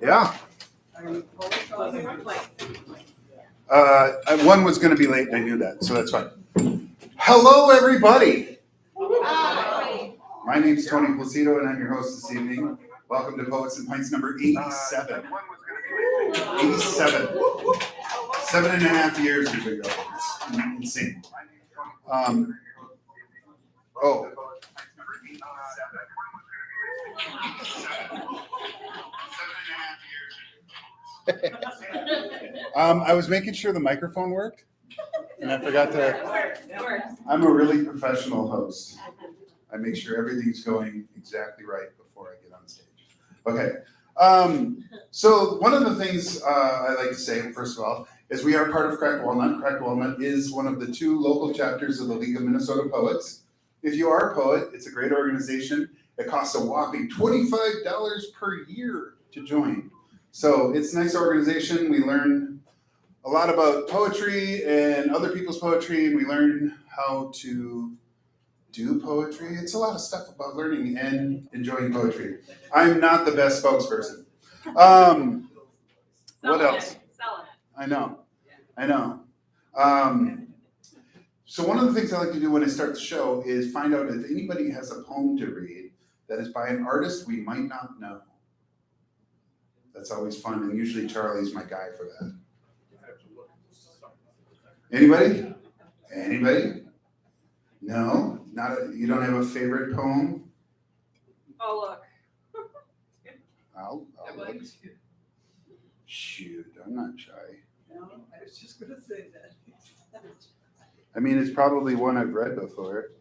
Yeah. One was going to be late, and I knew that, so that's fine. Hello, everybody. Hi. My name's Tony Plocido, and I'm your host this evening. Welcome to Poets and Pints number 87. 87. 7.5 years we've been going. It's insane. I was making sure the microphone worked, and I forgot to. I'm a really professional host. I make sure everything's going exactly right before I get on stage. Okay. So one of the things I like to say, first of all, is we are part of Cracked Walnut. Cracked Walnut is one of the 2 local chapters of the League of Minnesota Poets. If you are a poet, it's a great organization. It costs a whopping $25 per year to join. So it's a nice organization. We learn a lot about poetry and other people's poetry, and we learn how to do poetry. It's a lot of stuff about learning and enjoying poetry. I'm not the best spokesperson. What else? I know. So one of the things I like to do when I start the show is find out if anybody has a poem to read that is by an artist we might not know. That's always fun, and usually Charlie's my guy for that. Anybody? No? You don't have a favorite poem? Oh, look. I'll look. Shoot, I'm not shy. No, I was just going to say that. I mean, it's probably one I've read before,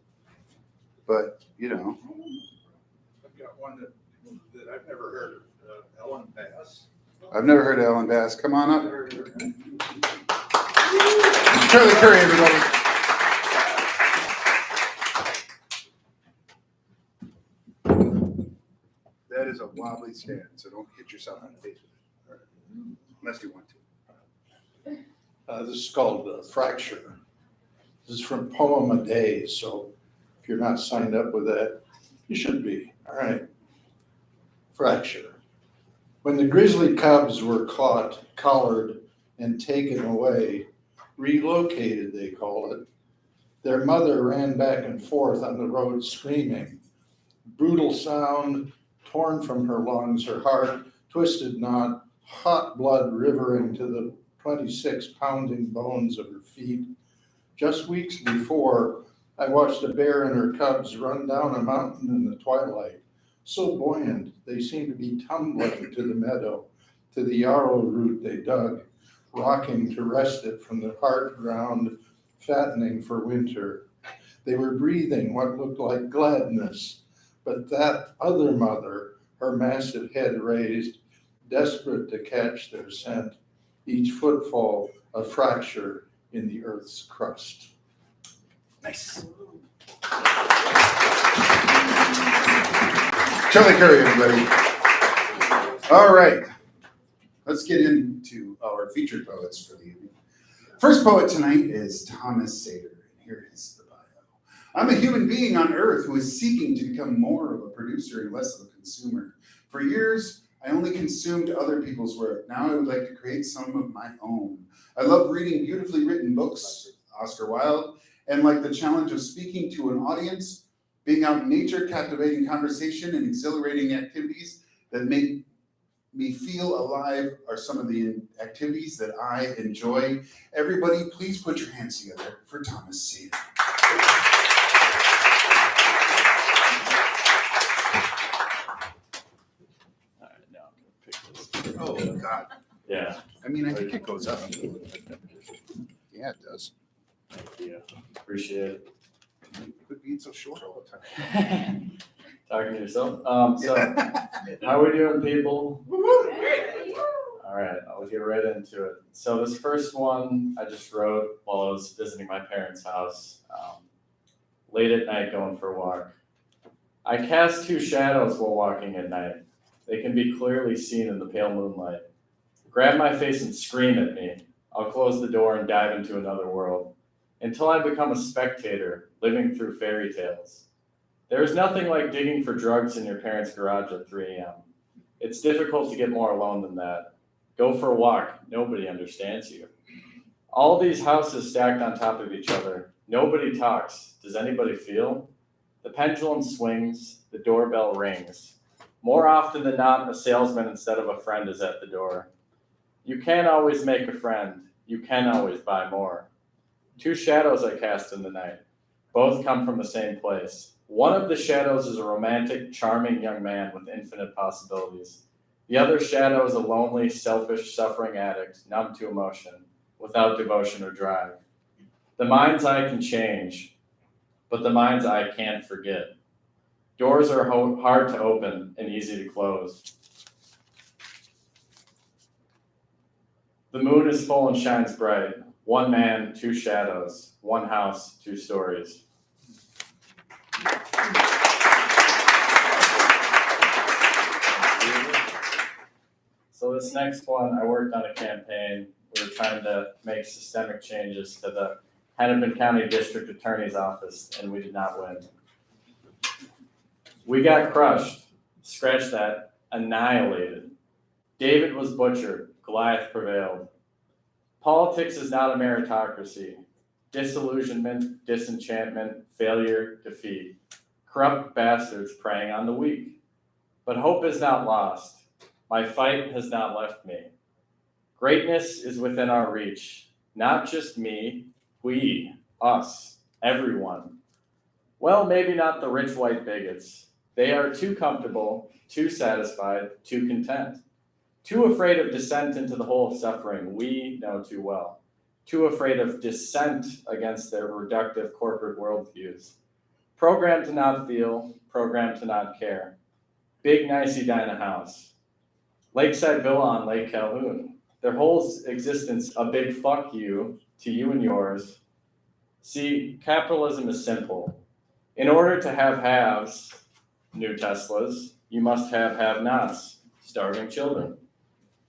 but, you know. I've got one that I've never heard of, Ellen Bass. I've never heard of Ellen Bass. Come on up. Charlie Curry, everybody. That is a wobbly stand, so don't hit yourself in the face with it. All right. Unless you want to. This is called Fracture. This is from Poem a Day, so if you're not signed up with that, you should be. All right. Fracture. When the grizzly cubs were caught, collared, and taken away, relocated, they call it, their mother ran back and forth on the road screaming. Brutal sound, torn from her lungs, her heart, twisted knot, hot blood rivering to the 26 pounding bones of her feet. Just weeks before, I watched a bear and her cubs run down a mountain in the twilight. So buoyant, they seemed to be tumbling to the meadow, to the yarrow root they dug, rocking to wrest it from the hard ground, fattening for winter. They were breathing what looked like gladness, but that other mother, her massive head raised, desperate to catch their scent, each footfall a fracture in the earth's crust. Nice. Charlie Curry, everybody. All right. Let's get into our featured poets for the evening. First poet tonight is Thomas Satre. And here is the bio. I'm a human being on earth who is seeking to become more of a producer and less of a consumer. For years, I only consumed other people's work. Now I would like to create some of my own. I love reading beautifully written books, Oscar Wilde, and like the challenge of speaking to an audience, being out in nature, captivating conversation, and exhilarating activities that make me feel alive are some of the activities that I enjoy. Everybody, please put your hands together for Thomas Satre. All right, now I'm gonna pick this. Oh, God. Yeah. I mean, I think it goes up. Yeah, it does. Thank you. Appreciate it. Quit being so short all the time. Talking to yourself. How we doing, people? All right, I'll get right into it. So this first one I just wrote while I was visiting my parents' house, late at night going for a walk. I cast 2 shadows while walking at night. They can be clearly seen in the pale moonlight. Grab my face and scream at me. I'll close the door and dive into another world, until I become a spectator, living through fairy tales. There is nothing like digging for drugs in your parents' garage at 3 a.m. It's difficult to get more alone than that. Go for a walk. Nobody understands you. All these houses stacked on top of each other. Nobody talks. Does anybody feel? The pendulum swings. The doorbell rings. More often than not, a salesman instead of a friend is at the door. You can't always make a friend. You can always buy more. Two shadows I cast in the night. Both come from the same place. One of the shadows is a romantic, charming young man with infinite possibilities. The other shadow is a lonely, selfish, suffering addict, numb to emotion, without devotion or drive. The mind's eye can change, but the mind's eye can't forget. Doors are hard to open and easy to close. The moon is full and shines bright. One man, two shadows. One house, two stories. So this next one, I worked on a campaign. We were trying to make systemic changes to the Hennepin County District Attorney's Office, and we did not win. We got crushed. Scratch that. Annihilated. David was butchered. Goliath prevailed. Politics is not a meritocracy. Disillusionment, disenchantment, failure, defeat. Corrupt bastards preying on the weak. But hope is not lost. My fight has not left me. Greatness is within our reach. Not just me, we, us, everyone. Well, maybe not the rich white bigots. They are too comfortable, too satisfied, too content. Too afraid of descent into the hole of suffering we know too well. Too afraid of dissent against their reductive corporate worldviews. Programmed to not feel, programmed to not care. Big nice Edina house. Lakeside villa on Lake Calhoun. Their whole existence a big fuck you to you and yours. See, capitalism is simple. In order to have haves, new Teslas, you must have have-nots, starving children.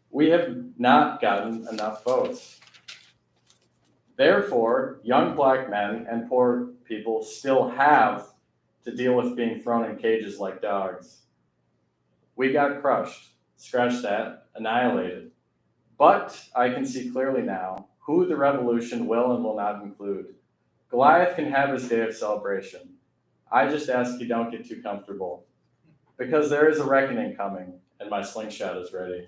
We have not gotten enough votes. Therefore, young black men and poor people still have to deal with being thrown in cages like dogs. We got crushed, scratch that, annihilated. But I can see clearly now who the revolution will and will not include. Goliath can have his day of celebration. I just ask you don't get too comfortable, because there is a reckoning coming, and my slingshot is ready.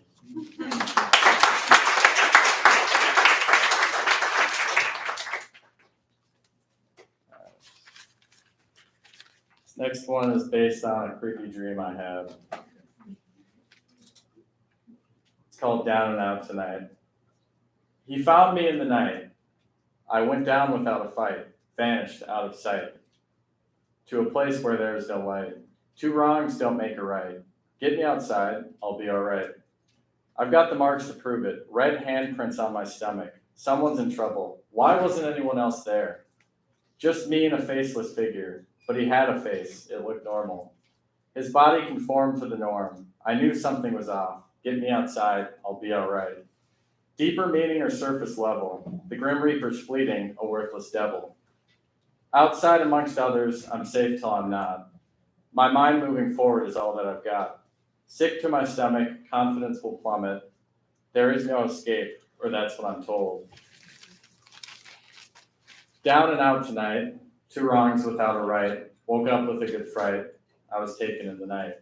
This next one is based on a creepy dream I had. It's called Down and Out Tonight. He found me in the night. I went down without a fight, vanished out of sight, to a place where there is no light. Two wrongs don't make a right. Get me outside, I'll be all right. I've got the marks to prove it. Red handprints on my stomach. Someone's in trouble. Why wasn't anyone else there? Just me and a faceless figure. But he had a face. It looked normal. His body conformed to the norm. I knew something was off. Get me outside. I'll be all right. Deeper meaning or surface level. The Grim Reaper's fleeting, a worthless devil. Outside amongst others, I'm safe till I'm not. My mind moving forward is all that I've got. Sick to my stomach, confidence will plummet. There is no escape, or that's what I'm told. Down and out tonight, two wrongs without a right. Woke up with a good fright. I was taken in the night.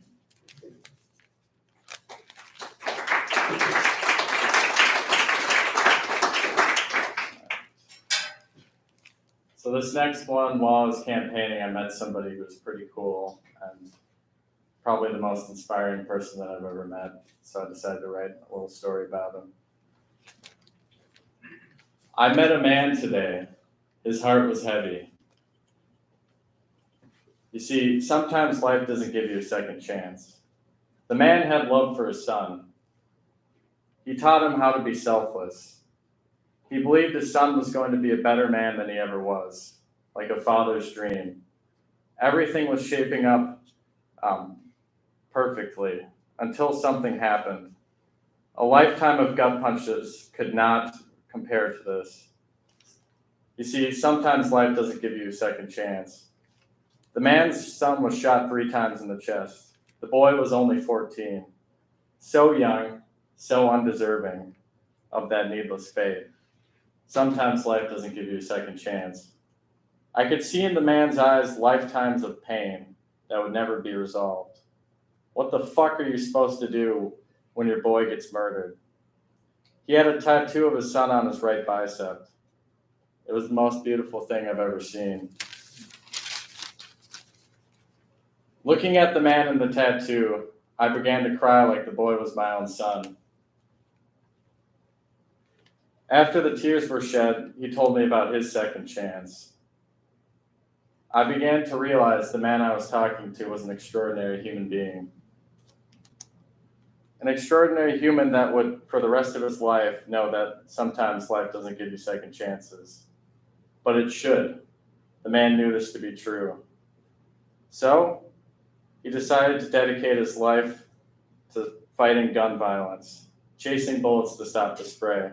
So this next one, while I was campaigning, I met somebody who was pretty cool and probably the most inspiring person that I've ever met. So I decided to write a little story about him. I met a man today. His heart was heavy. You see, sometimes life doesn't give you a second chance. The man had love for his son. He taught him how to be selfless. He believed his son was going to be a better man than he ever was, like a father's dream. Everything was shaping up perfectly until something happened. A lifetime of gut punches could not compare to this. You see, sometimes life doesn't give you a second chance. The man's son was shot 3 times in the chest. The boy was only 14. So young, so undeserving of that needless fate. Sometimes life doesn't give you a second chance. I could see in the man's eyes lifetimes of pain that would never be resolved. What the fuck are you supposed to do when your boy gets murdered? He had a tattoo of his son on his right bicep. It was the most beautiful thing I've ever seen. Looking at the man in the tattoo, I began to cry like the boy was my own son. After the tears were shed, he told me about his second chance. I began to realize the man I was talking to was an extraordinary human being. An extraordinary human that would, for the rest of his life, know that sometimes life doesn't give you second chances. But it should. The man knew this to be true. So, he decided to dedicate his life to fighting gun violence, chasing bullets to stop the spray.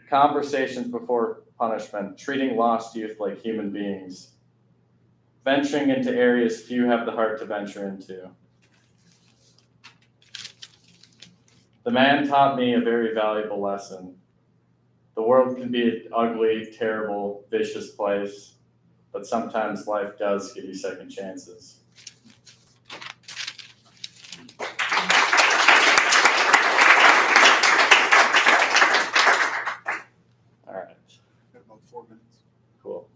Conversations before punishment, treating lost youth like human beings, venturing into areas few have the heart to venture into. The man taught me a very valuable lesson. The world can be an ugly, terrible, vicious place, but sometimes life does give you second chances. All right. Got about 4 minutes. Cool.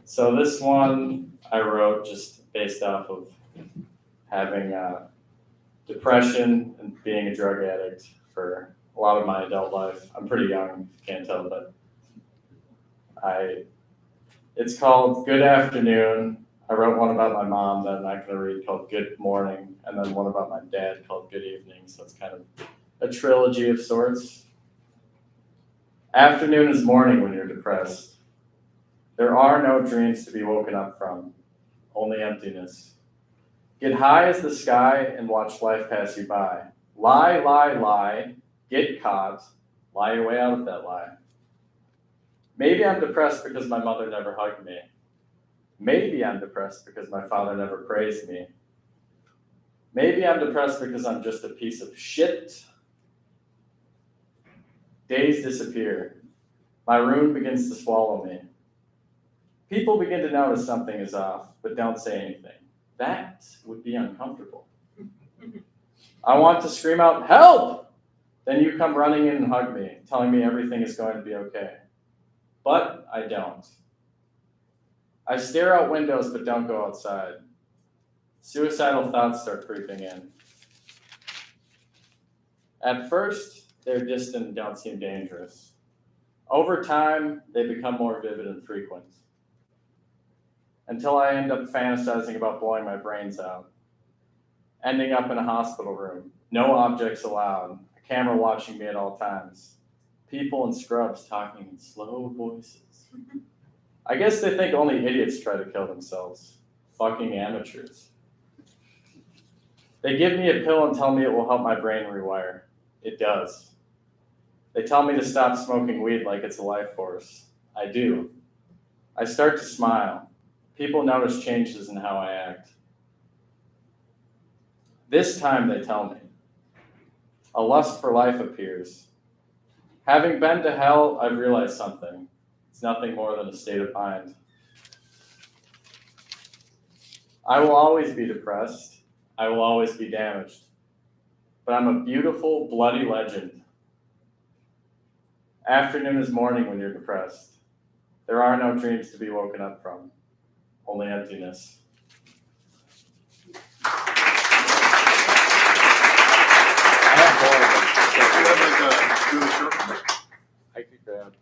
So this one I wrote just based off of having depression and being a drug addict for a lot of my adult life. I'm pretty young, if you can't tell, but it's called Good Afternoon. I wrote one about my mom that I'm not going to read called Good Morning, and then one about my dad called Good Evening. So it's kind of a trilogy of sorts. Afternoon is morning when you're depressed. There are no dreams to be woken up from, only emptiness. Get high as the sky and watch life pass you by. Lie, lie, lie, get caught, lie your way out of that lie. Maybe I'm depressed because my mother never hugged me. Maybe I'm depressed because my father never praised me. Maybe I'm depressed because I'm just a piece of shit. Days disappear. My room begins to swallow me. People begin to notice something is off, but don't say anything. That would be uncomfortable. I want to scream out, help! Then you come running in and hug me, telling me everything is going to be okay. But I don't. I stare out windows but don't go outside. Suicidal thoughts start creeping in. At first, they're distant and don't seem dangerous. Over time, they become more vivid and frequent. Until I end up fantasizing about blowing my brains out. Ending up in a hospital room. No objects allowed. A camera watching me at all times. People in scrubs talking in slow voices. I guess they think only idiots try to kill themselves. Fucking amateurs. They give me a pill and tell me it will help my brain rewire. It does. They tell me to stop smoking weed like it's a life force. I do. I start to smile. People notice changes in how I act. This time they tell me. A lust for life appears. Having been to hell, I've realized something. It's nothing more than a state of mind. I will always be depressed. I will always be damaged. But I'm a beautiful, bloody legend. Afternoon is morning when you're depressed. There are no dreams to be woken up from, only emptiness. Do the short one. I could grab,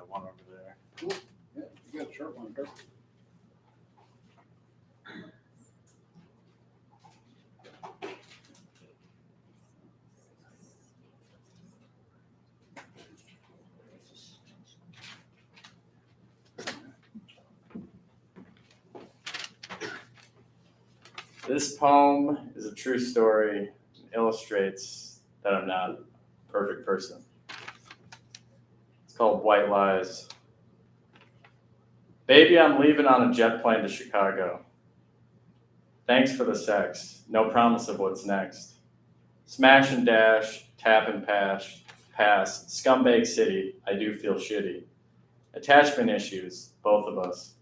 one over there. Yeah, you got a short one. Perfect. This poem is a true story and illustrates that I'm not a perfect person. It's called White Lies. Baby, I'm leaving on a jet plane to Chicago. Thanks for the sex. No promise of what's next. Smash and dash, tap and pass, scumbag city, I do feel shitty. Attachment issues, both of us.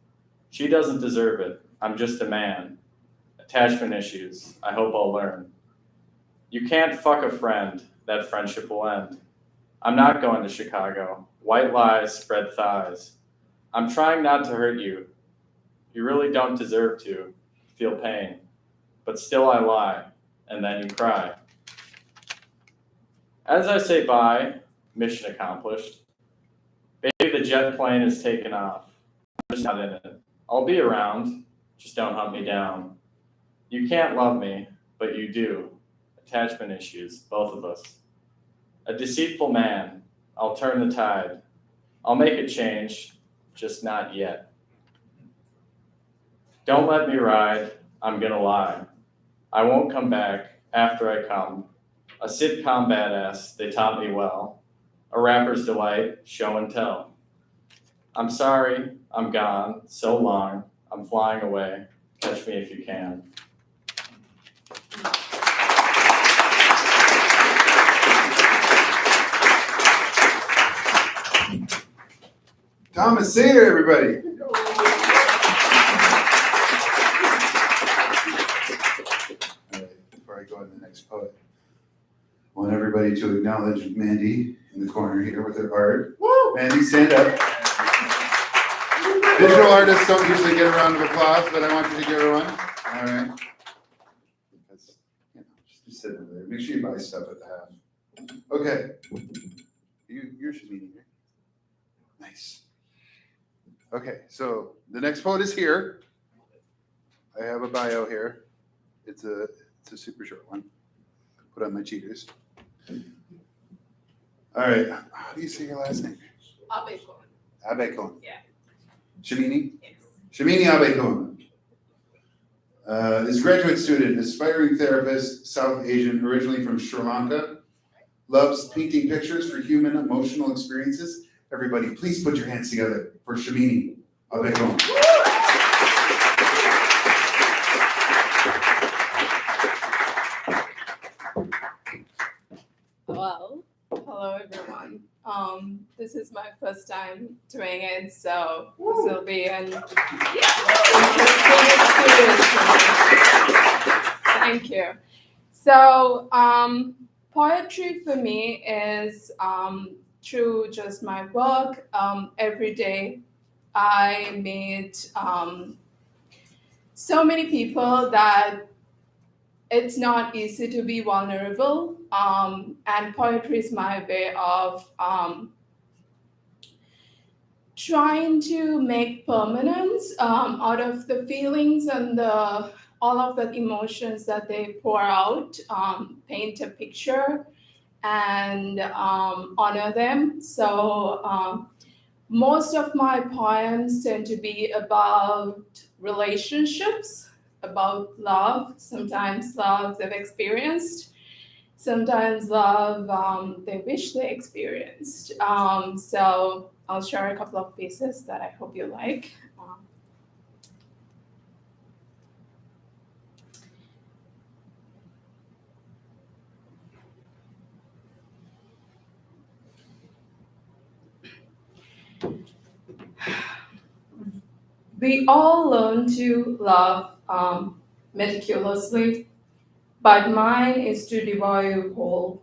She doesn't deserve it, I'm just a man. Attachment issues, I hope I'll learn. You can't fuck a friend, that friendship will end. I'm not going to Chicago, white lies spread thighs. I'm trying not to hurt you. You really don't deserve to feel pain, but still I lie, and then you cry. As I say bye, mission accomplished. Baby, the jet plane is taken off. I'm just not in it. I'll be around, just don't hunt me down. You can't love me, but you do. Attachment issues, both of us. A deceitful man, I'll turn the tide. I'll make a change, just not yet. Don't let me ride, I'm gonna lie. I won't come back after I come. A sitcom badass, they taught me well. A rapper's delight, show and tell. I'm sorry, I'm gone, so long, I'm flying away. Catch me if you can. Thomas Satre, everybody. All right, before I go on to the next poet, I want everybody to acknowledge Mandy in the corner here with her art. Woo! Mandy, stand up. Visual artists don't usually get a round of applause, but I want you to give her one. All right. Because, just sit over there. Make sure you buy stuff at the half. Okay. You're Shamini here. Nice. Okay, so the next poet is here. I have a bio here. It's a super short one. Put on my cheaters. All right, how do you say your last name? Abeykoon. Abeykoon. Yeah. Shamini? Yes. Shamini Abeykoon. Is a graduate student, aspiring therapist, South Asian, originally from Sri Lanka. Loves painting pictures for human emotional experiences. Everybody, please put your hands together for Shamini Abeykoon. Well, hello everyone. This is my first time doing it, so this will be an Thank you. So, poetry for me is through just my work. Every day I meet so many people that it's not easy to be vulnerable, and poetry is my way of trying to make permanence out of the feelings and all of the emotions that they pour out, paint a picture and honor them. So most of my poems tend to be about relationships, about love, sometimes love they've experienced, sometimes love they wish they experienced. So I'll share a couple of pieces that I hope you like. We all learn to love meticulously, but mine is to devour you whole.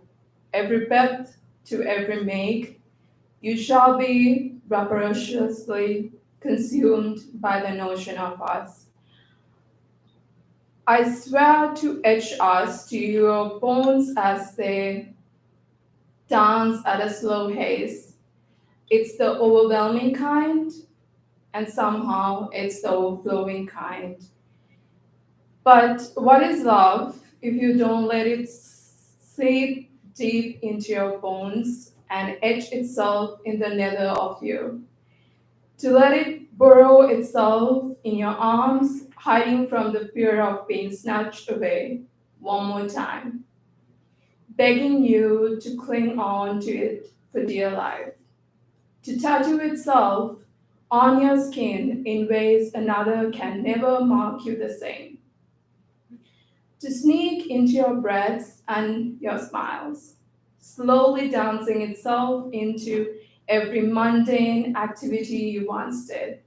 Every breath to every make, you shall be rapaciously consumed by the notion of us. I swear to etch us to your bones as they dance at a slow pace. It's the overwhelming kind, and somehow it's the overflowing kind. But what is love if you don't let it seep deep into your bones and etch itself in the nether of you? To let it burrow itself in your arms, hiding from the fear of being snatched away one more time, begging you to cling on to it for dear life, to tattoo itself on your skin in ways another can never mark you the same. to sneak into your breaths and your smiles, slowly dancing itself into every mundane activity you once did.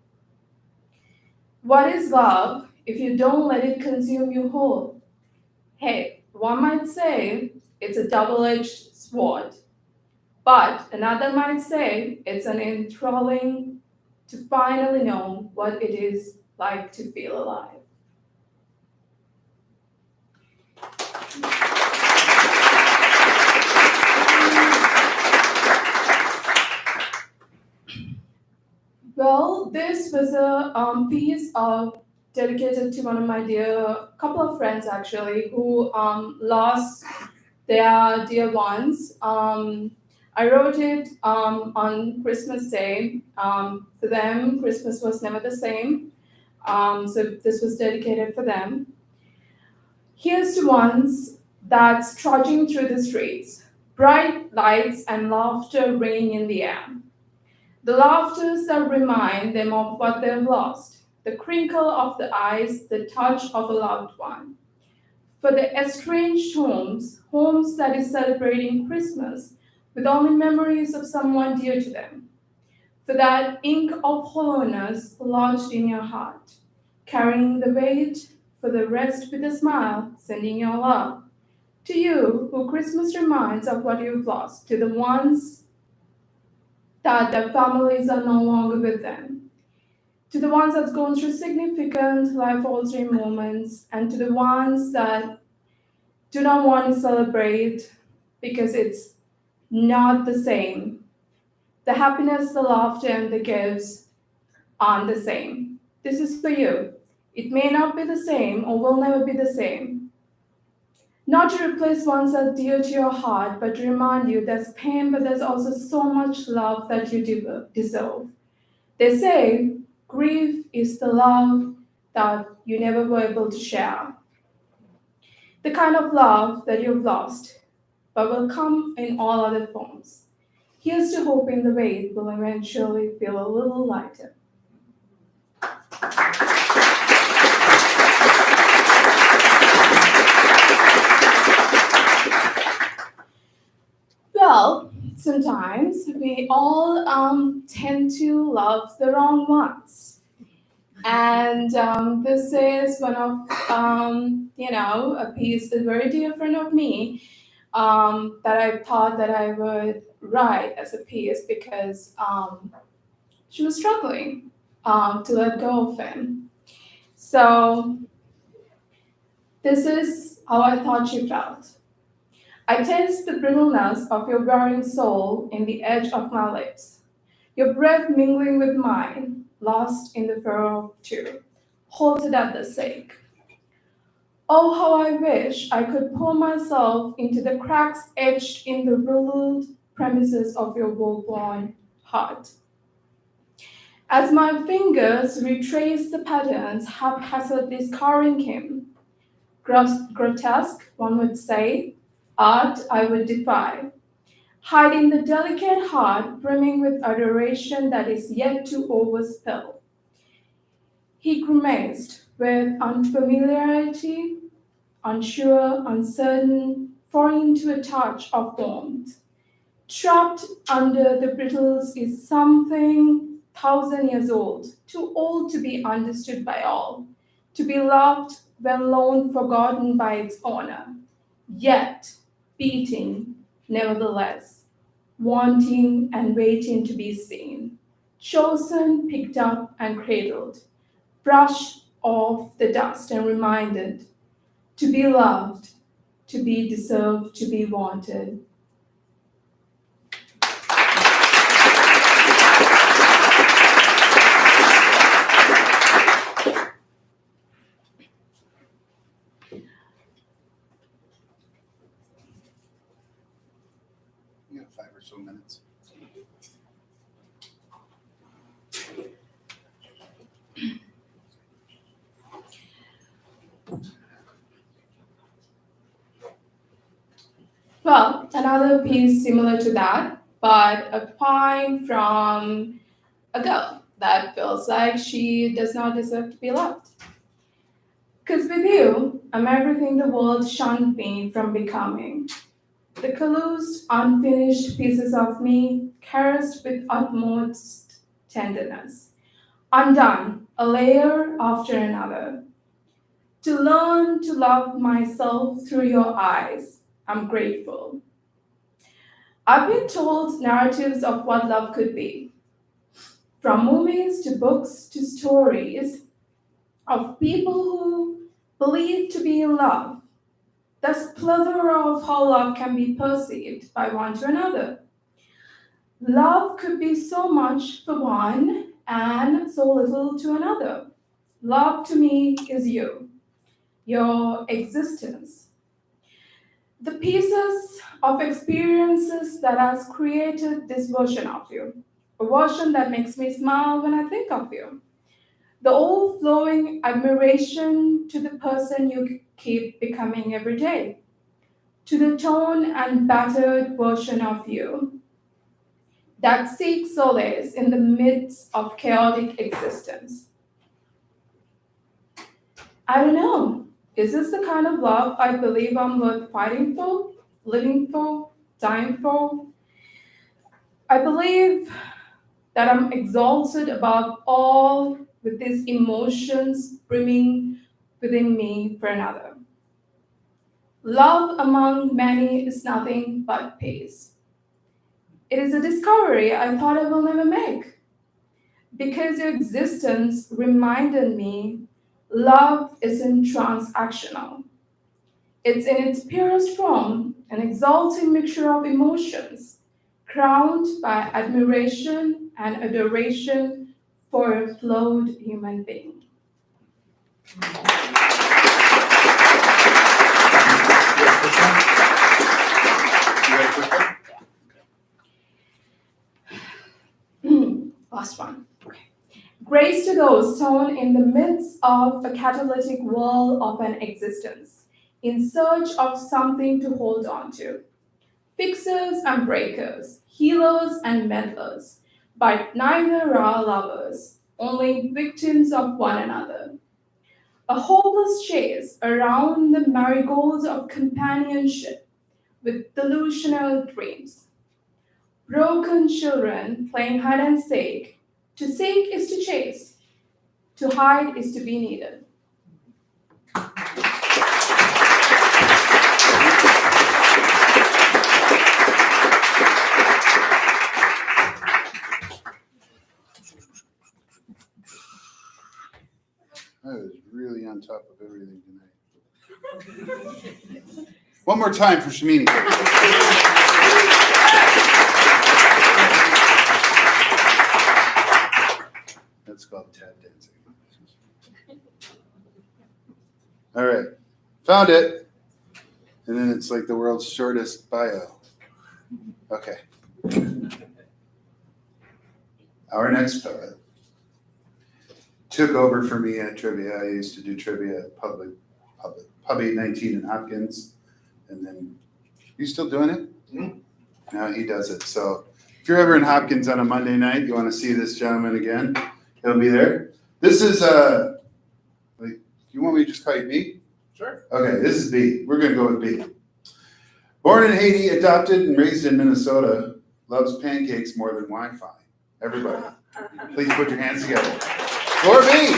What is love if you don't let it consume you whole? Hey, one might say it's a double-edged sword, but another might say it's an enthralling to finally know what it is like to feel alive. Well, this was a piece dedicated to one of my couple of friends actually, who lost their dear ones. I wrote it on Christmas Day. For them, Christmas was never the same. So this was dedicated for them. Here's to ones that's trudging through the streets, bright lights and laughter ringing in the air. The laughters that remind them of what they've lost, the crinkle of the eyes, the touch of a loved one. For the estranged homes that is celebrating Christmas with only memories of someone dear to them. For that ink of hollowness lodged in your heart, carrying the weight, for the rest with a smile, sending your love. To you, who Christmas reminds of what you've lost, to the ones that their families are no longer with them, to the ones that's gone through significant life-altering moments, and to the ones that do not want to celebrate because it's not the same. The happiness, the laughter, and the gifts aren't the same. This is for you. It may not be the same or will never be the same. Not to replace ones that are dear to your heart, but to remind you there's pain, but there's also so much love that you deserve. They say grief is the love that you never were able to share. The kind of love that you've lost, but will come in all other forms. Here's to hoping the weight will eventually feel a little lighter. Well, sometimes we all tend to love the wrong ones. And this is one of, a piece that's very dear friend of me that I thought that I would write as a piece because she was struggling to let go of him. So this is how I thought she felt. I taste the brittleness of your wearing soul in the edge of my lips, your breath mingling with mine, lost in the furrow of two, halted at the sake. Oh, how I wish I could pour myself into the cracks etched in the ruled premises of your woe-worn heart. As my fingers retrace the patterns haphazardly scarring him, grotesque, one would say, art I would defy, hiding the delicate heart brimming with adoration that is yet to overspill. He grimaced with unfamiliarity, unsure, uncertain, foreign to a touch of warmth. Trapped under the brittles is something 1,000 years old, too old to be understood by all, to be loved when long forgotten by its owner, yet beating nevertheless, wanting and waiting to be seen, chosen, picked up and cradled, brushed off the dust and reminded, to be loved, to be deserved, to be wanted. You got 5 or so minutes. Well, another piece similar to that, but a poem from a girl that feels like she does not deserve to be loved. Because with you, I'm everything the world shunned me from becoming. The closed, unfinished pieces of me, caressed with utmost tenderness. Undone, a layer after another. To learn to love myself through your eyes, I'm grateful. I've been told narratives of what love could be, from movies to books to stories of people who believe to be in love. There's a plethora of how love can be perceived by one to another. Love could be so much for one and so little to another. Love to me is you, your existence, the pieces of experiences that has created this version of you, a version that makes me smile when I think of you. The overflowing admiration to the person you keep becoming every day, to the torn and battered version of you that seeks solace in the midst of chaotic existence. I don't know. Is this the kind of love I believe I'm worth fighting for, living for, dying for? I believe that I'm exalted above all with these emotions brimming within me for another. Love among many is nothing but peace. It is a discovery I thought I will never make, because your existence reminded me love isn't transactional. It's in its purest form, an exalting mixture of emotions, crowned by admiration and adoration for a flawed human being. Last one. Okay. Grace to those torn in the midst of a catalytic whirl of an existence, in search of something to hold on to. Fixers and breakers, healers and meddlers, but neither are lovers, only victims of one another. A hopeless chase around the marigolds of companionship with delusional dreams. Broken children playing hide and seek. To seek is to chase. To hide is to be needed. I was really on top of everything tonight. One more time for Shamini. That's called tap dancing. All right, found it. And then it's like the world's shortest bio. Okay. Our next poet took over for me at trivia. I used to do trivia at Pub 819 in Hopkins. And then, you still doing it? Mm-hmm. Now he does it. So if you're ever in Hopkins on a Monday night, you want to see this gentleman again, he'll be there. This is, you want me to just call you B? Sure. Okay, this is B. We're going to go with B. Born in Haiti, adopted and raised in Minnesota, loves pancakes more than Wi-Fi. Everybody, please put your hands together. For B.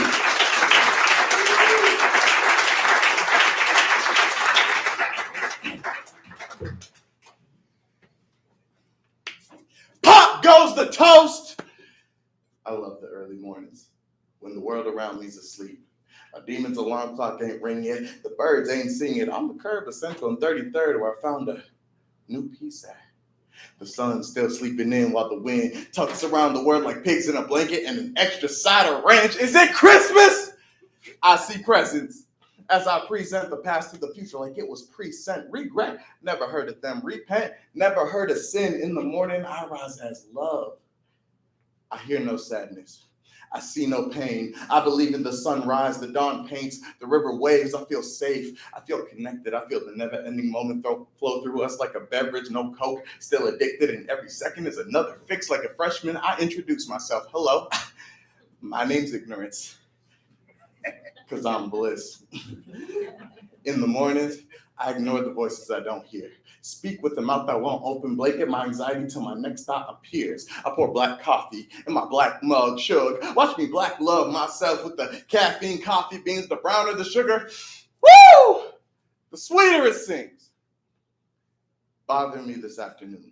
Pop goes the toast. I love the early mornings when the world around me's asleep. A demon's alarm clock ain't ring yet. The birds ain't singing. On the curb of Central and 33rd where I found a new piece at. The sun's still sleeping in while the wind tucks around the world like pigs in a blanket and an extra side of ranch. Is it Christmas? I see presents as I present the past to the future like it was present. Regret, never heard of them. Repent, never heard of sin. In the morning, I rise as love. I hear no sadness. I see no pain. I believe in the sunrise, the dawn paints, the river waves. I feel safe. I feel connected. I feel the never-ending moment flow through us like a beverage, no coke, still addicted, and every second is another fix. Like a freshman, I introduce myself. Hello, my name's Ignorance, because I'm bliss. In the mornings, I ignore the voices I don't hear. Speak with the mouth that won't open, blanket my anxiety till my next thought appears. I pour black coffee in my black mug, shug. Watch me black love myself with the caffeine, coffee beans, the browner the sugar. Woo! The sweeter it sings. Bother me this afternoon.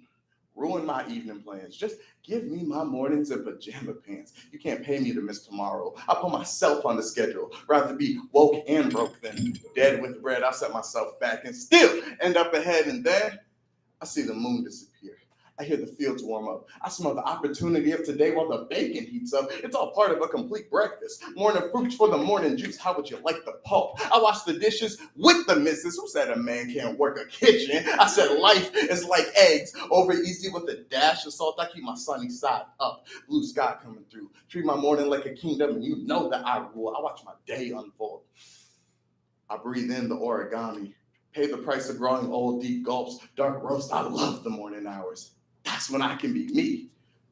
Ruin my evening plans. Just give me my mornings in pajama pants. You can't pay me to miss tomorrow. I put myself on the schedule. Rather be woke and broke than dead with bread. I set myself back and still end up ahead. And then I see the moon disappear. I hear the fields warm up. I smell the opportunity of today while the bacon heats up. It's all part of a complete breakfast. Morning fruits for the morning juice. How would you like the pulp? I wash the dishes with the missus. Who said a man can't work a kitchen? I said life is like eggs. Over easy with a dash of salt. I keep my sunny side up. Blue sky coming through. Treat my morning like a kingdom, and you know that I rule. I watch my day unfold. I breathe in the origami. Pay the price of growing old, deep gulps. Dark roast. I love the morning hours. That's when I can be me.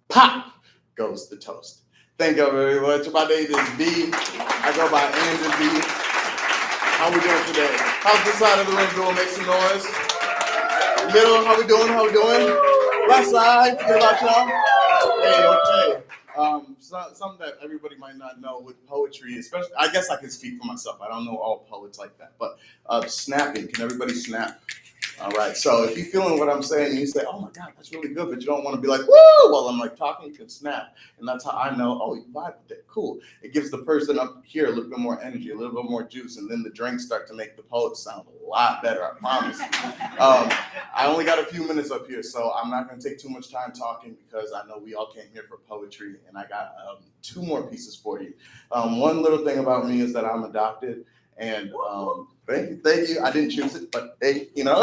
Pop goes the toast. Thank you very much. My name is B. I go by Anderby. How we doing today? How's this side of the room doing? Make some noise. Middle, how we doing? How we doing? Left side, forget about y'all. Hey, okay. Something that everybody might not know with poetry, especially, I guess I can speak for myself. I don't know all poets like that, but snapping. Can everybody snap? All right, so if you're feeling what I'm saying and you say, oh my God, that's really good, but you don't want to be like, woo, while I'm like talking, you can snap. And that's how I know, oh, you vibe with it, cool. It gives the person up here a little bit more energy, a little bit more juice, and then the drinks start to make the poet sound a lot better, I promise. I only got a few minutes up here, so I'm not going to take too much time talking because I know we all came here for poetry, and I got 2 more pieces for you. One little thing about me is that I'm adopted, and thank you. I didn't choose it, but hey, you know.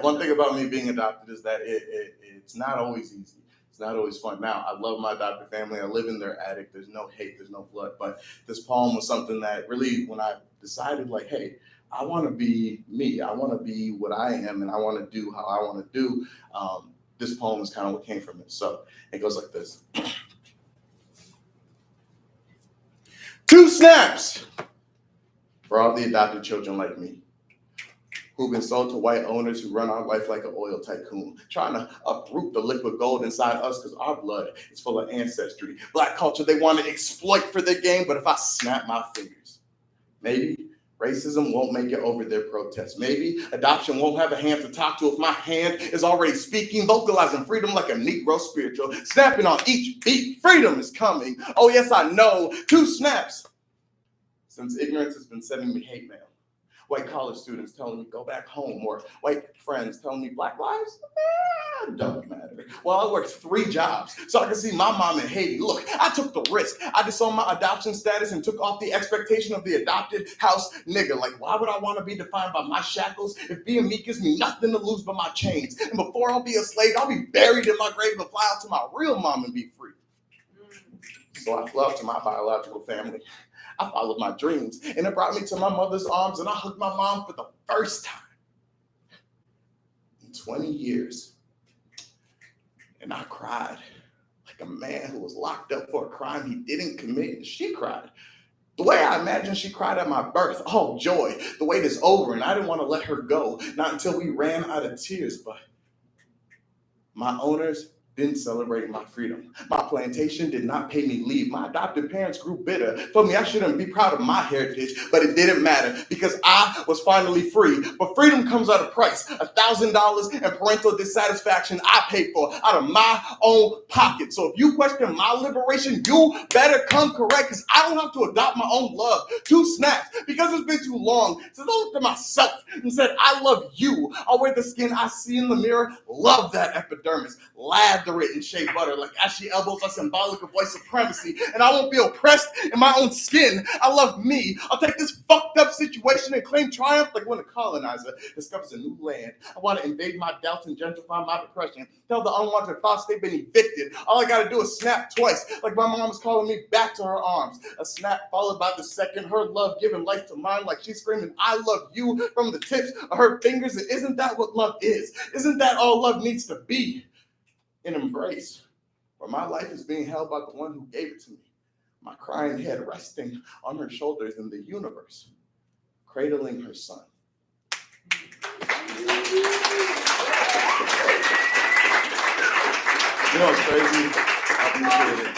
One thing about me being adopted is that it's not always easy. It's not always fun. Now, I love my adopted family. I live in their attic. There's no hate. There's no blood. But this poem was something that really, when I decided, like, hey, I want to be me. I want to be what I am, and I want to do how I want to do. This poem is kind of what came from it. So it goes like this. 2 snaps for all the adopted children like me, who've been sold to white owners who run our life like an oil tycoon, trying to uproot the liquid gold inside us because our blood is full of ancestry. Black culture they want to exploit for their game, but if I snap my fingers, maybe racism won't make it over their protest. Maybe adoption won't have a hand to talk to if my hand is already speaking, vocalizing freedom like a Negro spiritual, snapping on each beat. Freedom is coming. Oh yes, I know. 2 snaps. Since ignorance has been sending me hate mail. White college students telling me go back home, or white friends telling me Black lives don't matter. Well, I worked 3 jobs so I could see my mom in Haiti. Look, I took the risk. I disowned my adoption status and took off the expectation of the adopted house nigga. Like, why would I want to be defined by my shackles if being me gives me nothing to lose but my chains? And before I'll be a slave, I'll be buried in my grave and fly out to my real mom and be free. So I flew out to my biological family. I followed my dreams, and it brought me to my mother's arms, and I hugged my mom for the first time in 20 years. And I cried like a man who was locked up for a crime he didn't commit, and she cried. The way I imagine she cried at my birth, oh joy, the wait is over, and I didn't want to let her go, not until we ran out of tears, but my owners didn't celebrate my freedom. My plantation did not pay me leave. My adopted parents grew bitter, told me I shouldn't be proud of my heritage, but it didn't matter because I was finally free. But freedom comes at a price, $1,000 and parental dissatisfaction I paid for out of my own pocket. So if you question my liberation, you better come correct because I don't have to adopt my own love. 2 snaps because it's been too long since I looked at myself and said, I love you. I'll wear the skin I see in the mirror, love that epidermis, lather it in shea butter like ashy elbows are symbolic of white supremacy, and I won't be oppressed in my own skin. I love me. I'll take this fucked up situation and claim triumph like when a colonizer discovers a new land. I want to invade my doubts and gentrify my depression. Tell the unwanted thoughts they've been evicted. All I gotta do is snap twice, like my mom is calling me back to her arms. A snap followed by the second, her love giving life to mine like she's screaming, I love you from the tips of her fingers. And isn't that what love is? Isn't that all love needs to be? An embrace where my life is being held by the one who gave it to me. My crying head resting on her shoulders in the universe. cradling her son. You know what's crazy? I appreciate it.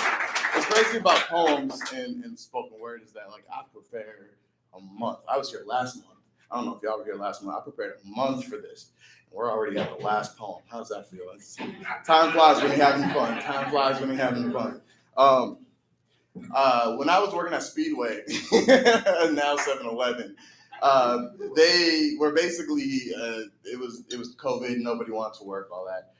What's crazy about poems and spoken word is that, like, I prepare a month. I was here last month. I don't know if y'all were here last month. I prepared a month for this. We're already at the last poem. How does that feel? Time flies when you're having fun. Time flies when you're having fun. When I was working at Speedway, now 7-Eleven, they were basically, it was COVID, nobody wanted to work, all that.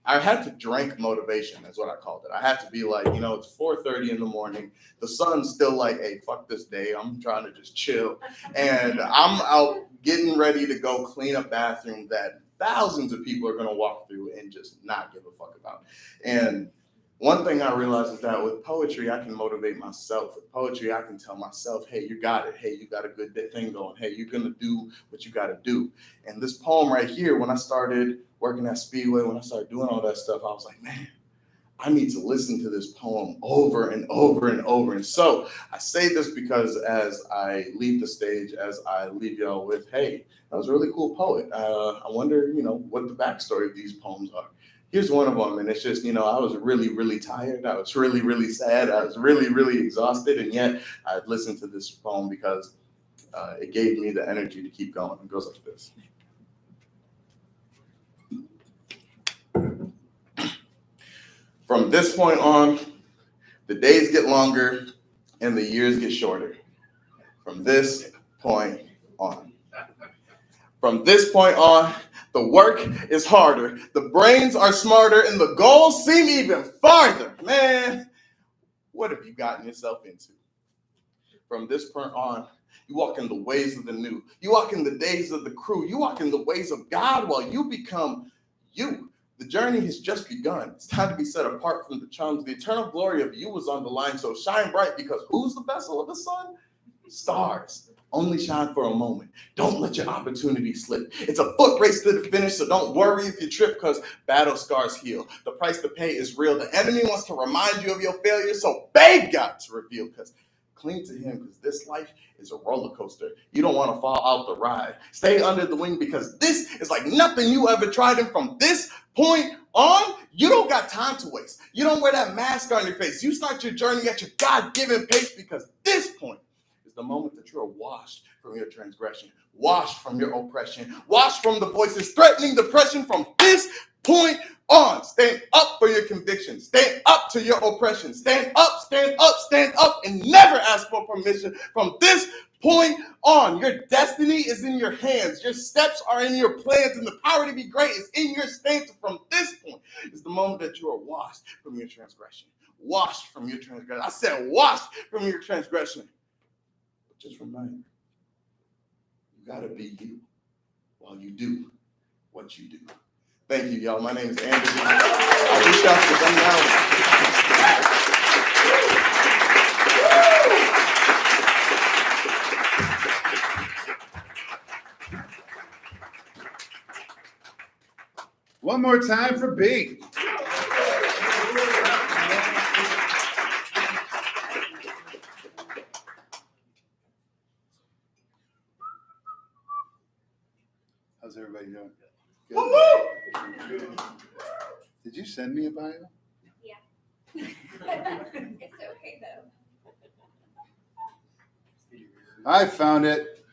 I had to drink motivation, is what I called it. I had to be like, it's 4:30 in the morning. The sun's still like, hey, fuck this day. I'm trying to just chill. And I'm out getting ready to go clean a bathroom that thousands of people are going to walk through and just not give a fuck about. And one thing I realized is that with poetry, I can motivate myself. With poetry, I can tell myself, hey, you got it. Hey, you got a good thing going. Hey, you're going to do what you got to do. And this poem right here, when I started working at Speedway, when I started doing all that stuff, I was like, man, I need to listen to this poem over and over and over. And so I say this because as I leave the stage, as I leave y'all with, hey, that was a really cool poet. I wonder, what the backstory of these poems are. Here's one of them, and it's just, I was really, really tired. I was really, really sad. I was really, really exhausted, and yet I listened to this poem because it gave me the energy to keep going. It goes like this. From this point on, the days get longer and the years get shorter. From this point on. From this point on, the work is harder, the brains are smarter, and the goals seem even farther. Man, what have you gotten yourself into? From this point on, you walk in the ways of the new. You walk in the days of the crew. You walk in the ways of God while you become you. The journey has just begun. It's time to be set apart from the charms. The eternal glory of you was on the line, so shine bright, because who's the vessel of the sun? Stars. Only shine for a moment. Don't let your opportunity slip. It's a foot race to the finish, so don't worry if you trip, because battle scars heal. The price to pay is real. The enemy wants to remind you of your failure, so beg God to reveal, because cling to him, because this life is a roller coaster. You don't want to fall out the ride. Stay under the wing, because this is like nothing you ever tried. And from this point on, you don't got time to waste. You don't wear that mask on your face. You start your journey at your God-given pace, because this point is the moment that you are washed from your transgression, washed from your oppression, washed from the voices threatening depression. From this point on, stand up for your convictions. Stand up to your oppression. Stand up, stand up, stand up, and never ask for permission. From this point on, your destiny is in your hands. Your steps are in your plans, and the power to be great is in your stance. From this point is the moment that you are washed from your transgression. Washed from your transgression. I said washed from your transgression. But just remember, you got to be you while you do what you do. Thank you, y'all. My name is Anderby. I wish y'all could come now. One more time for B. How's everybody doing? Good. Did you send me a bio? Yeah. It's okay though. I found it.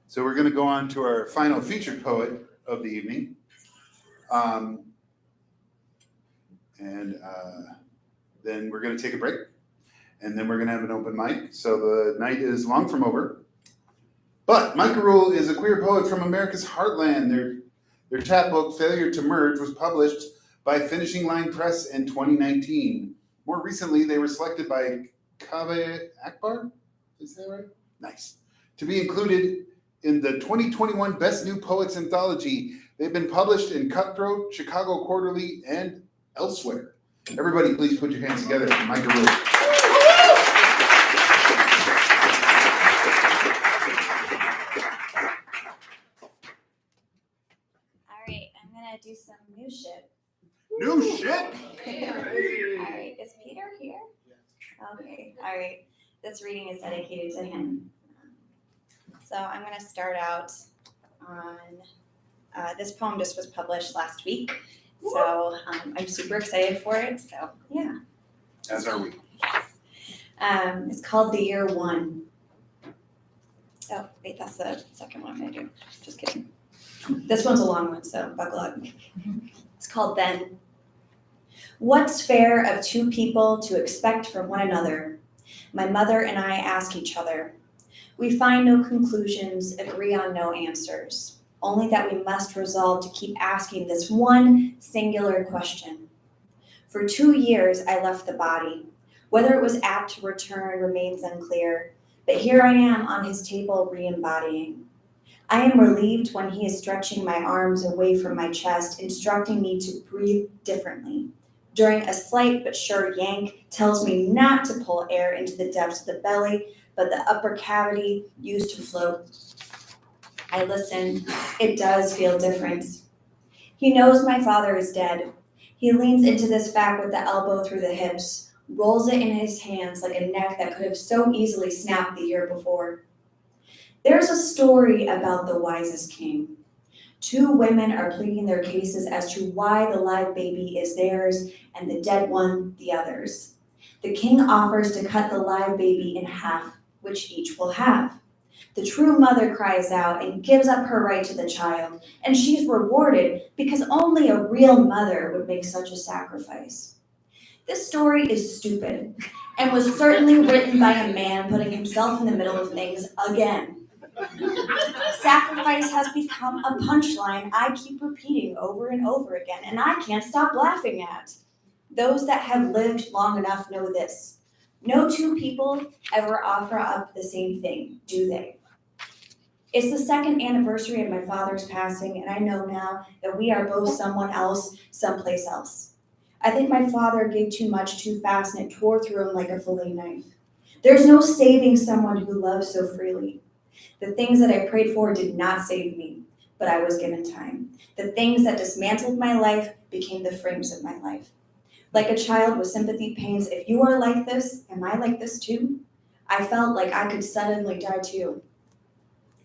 So we're going to go on to our final featured poet of the evening. Then we're going to take a break. And then we're going to have an open mic. So the night is long from over. But Micah Ruelle is a queer poet from America's heartland. Their chapbook, Failure to Merge, was published by Finishing Line Press in 2019. More recently, they were selected by Kaveh Akbar, is that right? Nice. To be included in the 2021 Best New Poets Anthology. They've been published in Cutthroat, Chicago Quarterly, and elsewhere. Everybody, please put your hands together for Micah Ruelle. Do some new shit. New shit? All right, is Peter here? Okay, all right. This reading is dedicated to him. So I'm going to start out on, this poem just was published last week. So I'm super excited for it. So yeah. As are we. It's called The Year One. Oh, wait, that's the second one I'm going to do. Just kidding. This one's a long one, so buckle up. It's called Then. What's fair of two people to expect from one another? My mother and I ask each other. We find no conclusions, agree on no answers, only that we must resolve to keep asking this one singular question. For 2 years, I left the body. Whether it was apt to return remains unclear, but here I am on his table re-embodying. I am relieved when he is stretching my arms away from my chest, instructing me to breathe differently. During a slight but sure yank, tells me not to pull air into the depths of the belly, but the upper cavity used to float. I listen. It does feel different. He knows my father is dead. He leans into this fact with the elbow through the hips, rolls it in his hands like a neck that could have so easily snapped the year before. There's a story about the wisest king. 2 women are pleading their cases as to why the live baby is theirs and the dead one the other's. The king offers to cut the live baby in half, which each will have. The true mother cries out and gives up her right to the child, and she's rewarded because only a real mother would make such a sacrifice. This story is stupid and was certainly written by a man putting himself in the middle of things again. Sacrifice has become a punchline I keep repeating over and over again, and I can't stop laughing at. Those that have lived long enough know this. No 2 people ever offer up the same thing, do they? It's the 2nd anniversary of my father's passing, and I know now that we are both someone else, someplace else. I think my father gave too much too fast, and it tore through him like a fillet knife. There's no saving someone who loves so freely. The things that I prayed for did not save me, but I was given time. The things that dismantled my life became the frames of my life. Like a child with sympathy pains, if you are like this, am I like this too? I felt like I could suddenly die too.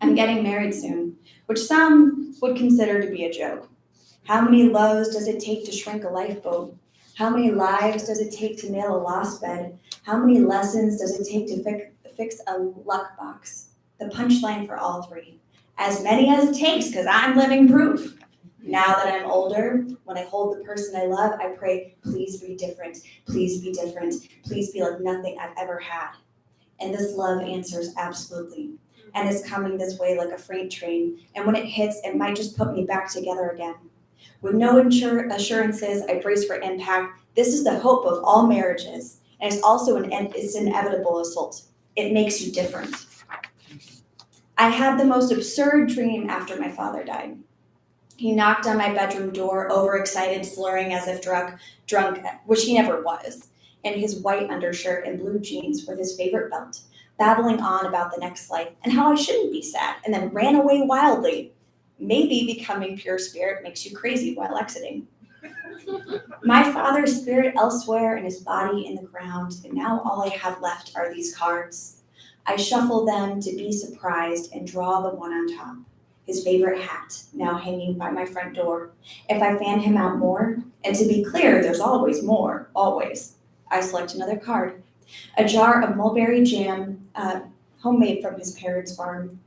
I'm getting married soon, which some would consider to be a joke. How many loves does it take to shrink a lifeboat? How many lives does it take to nail a lost bed? How many lessons does it take to fix a luck box? The punchline for all 3. As many as it takes, because I'm living proof. Now that I'm older, when I hold the person I love, I pray, please be different. Please be different. Please be like nothing I've ever had. And this love answers absolutely. And is coming this way like a freight train. And when it hits, it might just put me back together again. With no assurances, I brace for impact. This is the hope of all marriages. And it's also it's inevitable assault. It makes you different. I had the most absurd dream after my father died. He knocked on my bedroom door, overexcited, slurring as if drunk, which he never was, in his white undershirt and blue jeans with his favorite belt, babbling on about the next life and how I shouldn't be sad, and then ran away wildly. Maybe becoming pure spirit makes you crazy while exiting. My father's spirit elsewhere and his body in the ground, and now all I have left are these cards. I shuffle them to be surprised and draw the one on top, his favorite hat, now hanging by my front door. If I fan him out more, and to be clear, there's always more, always, I select another card. A jar of mulberry jam, homemade from his parents' farm.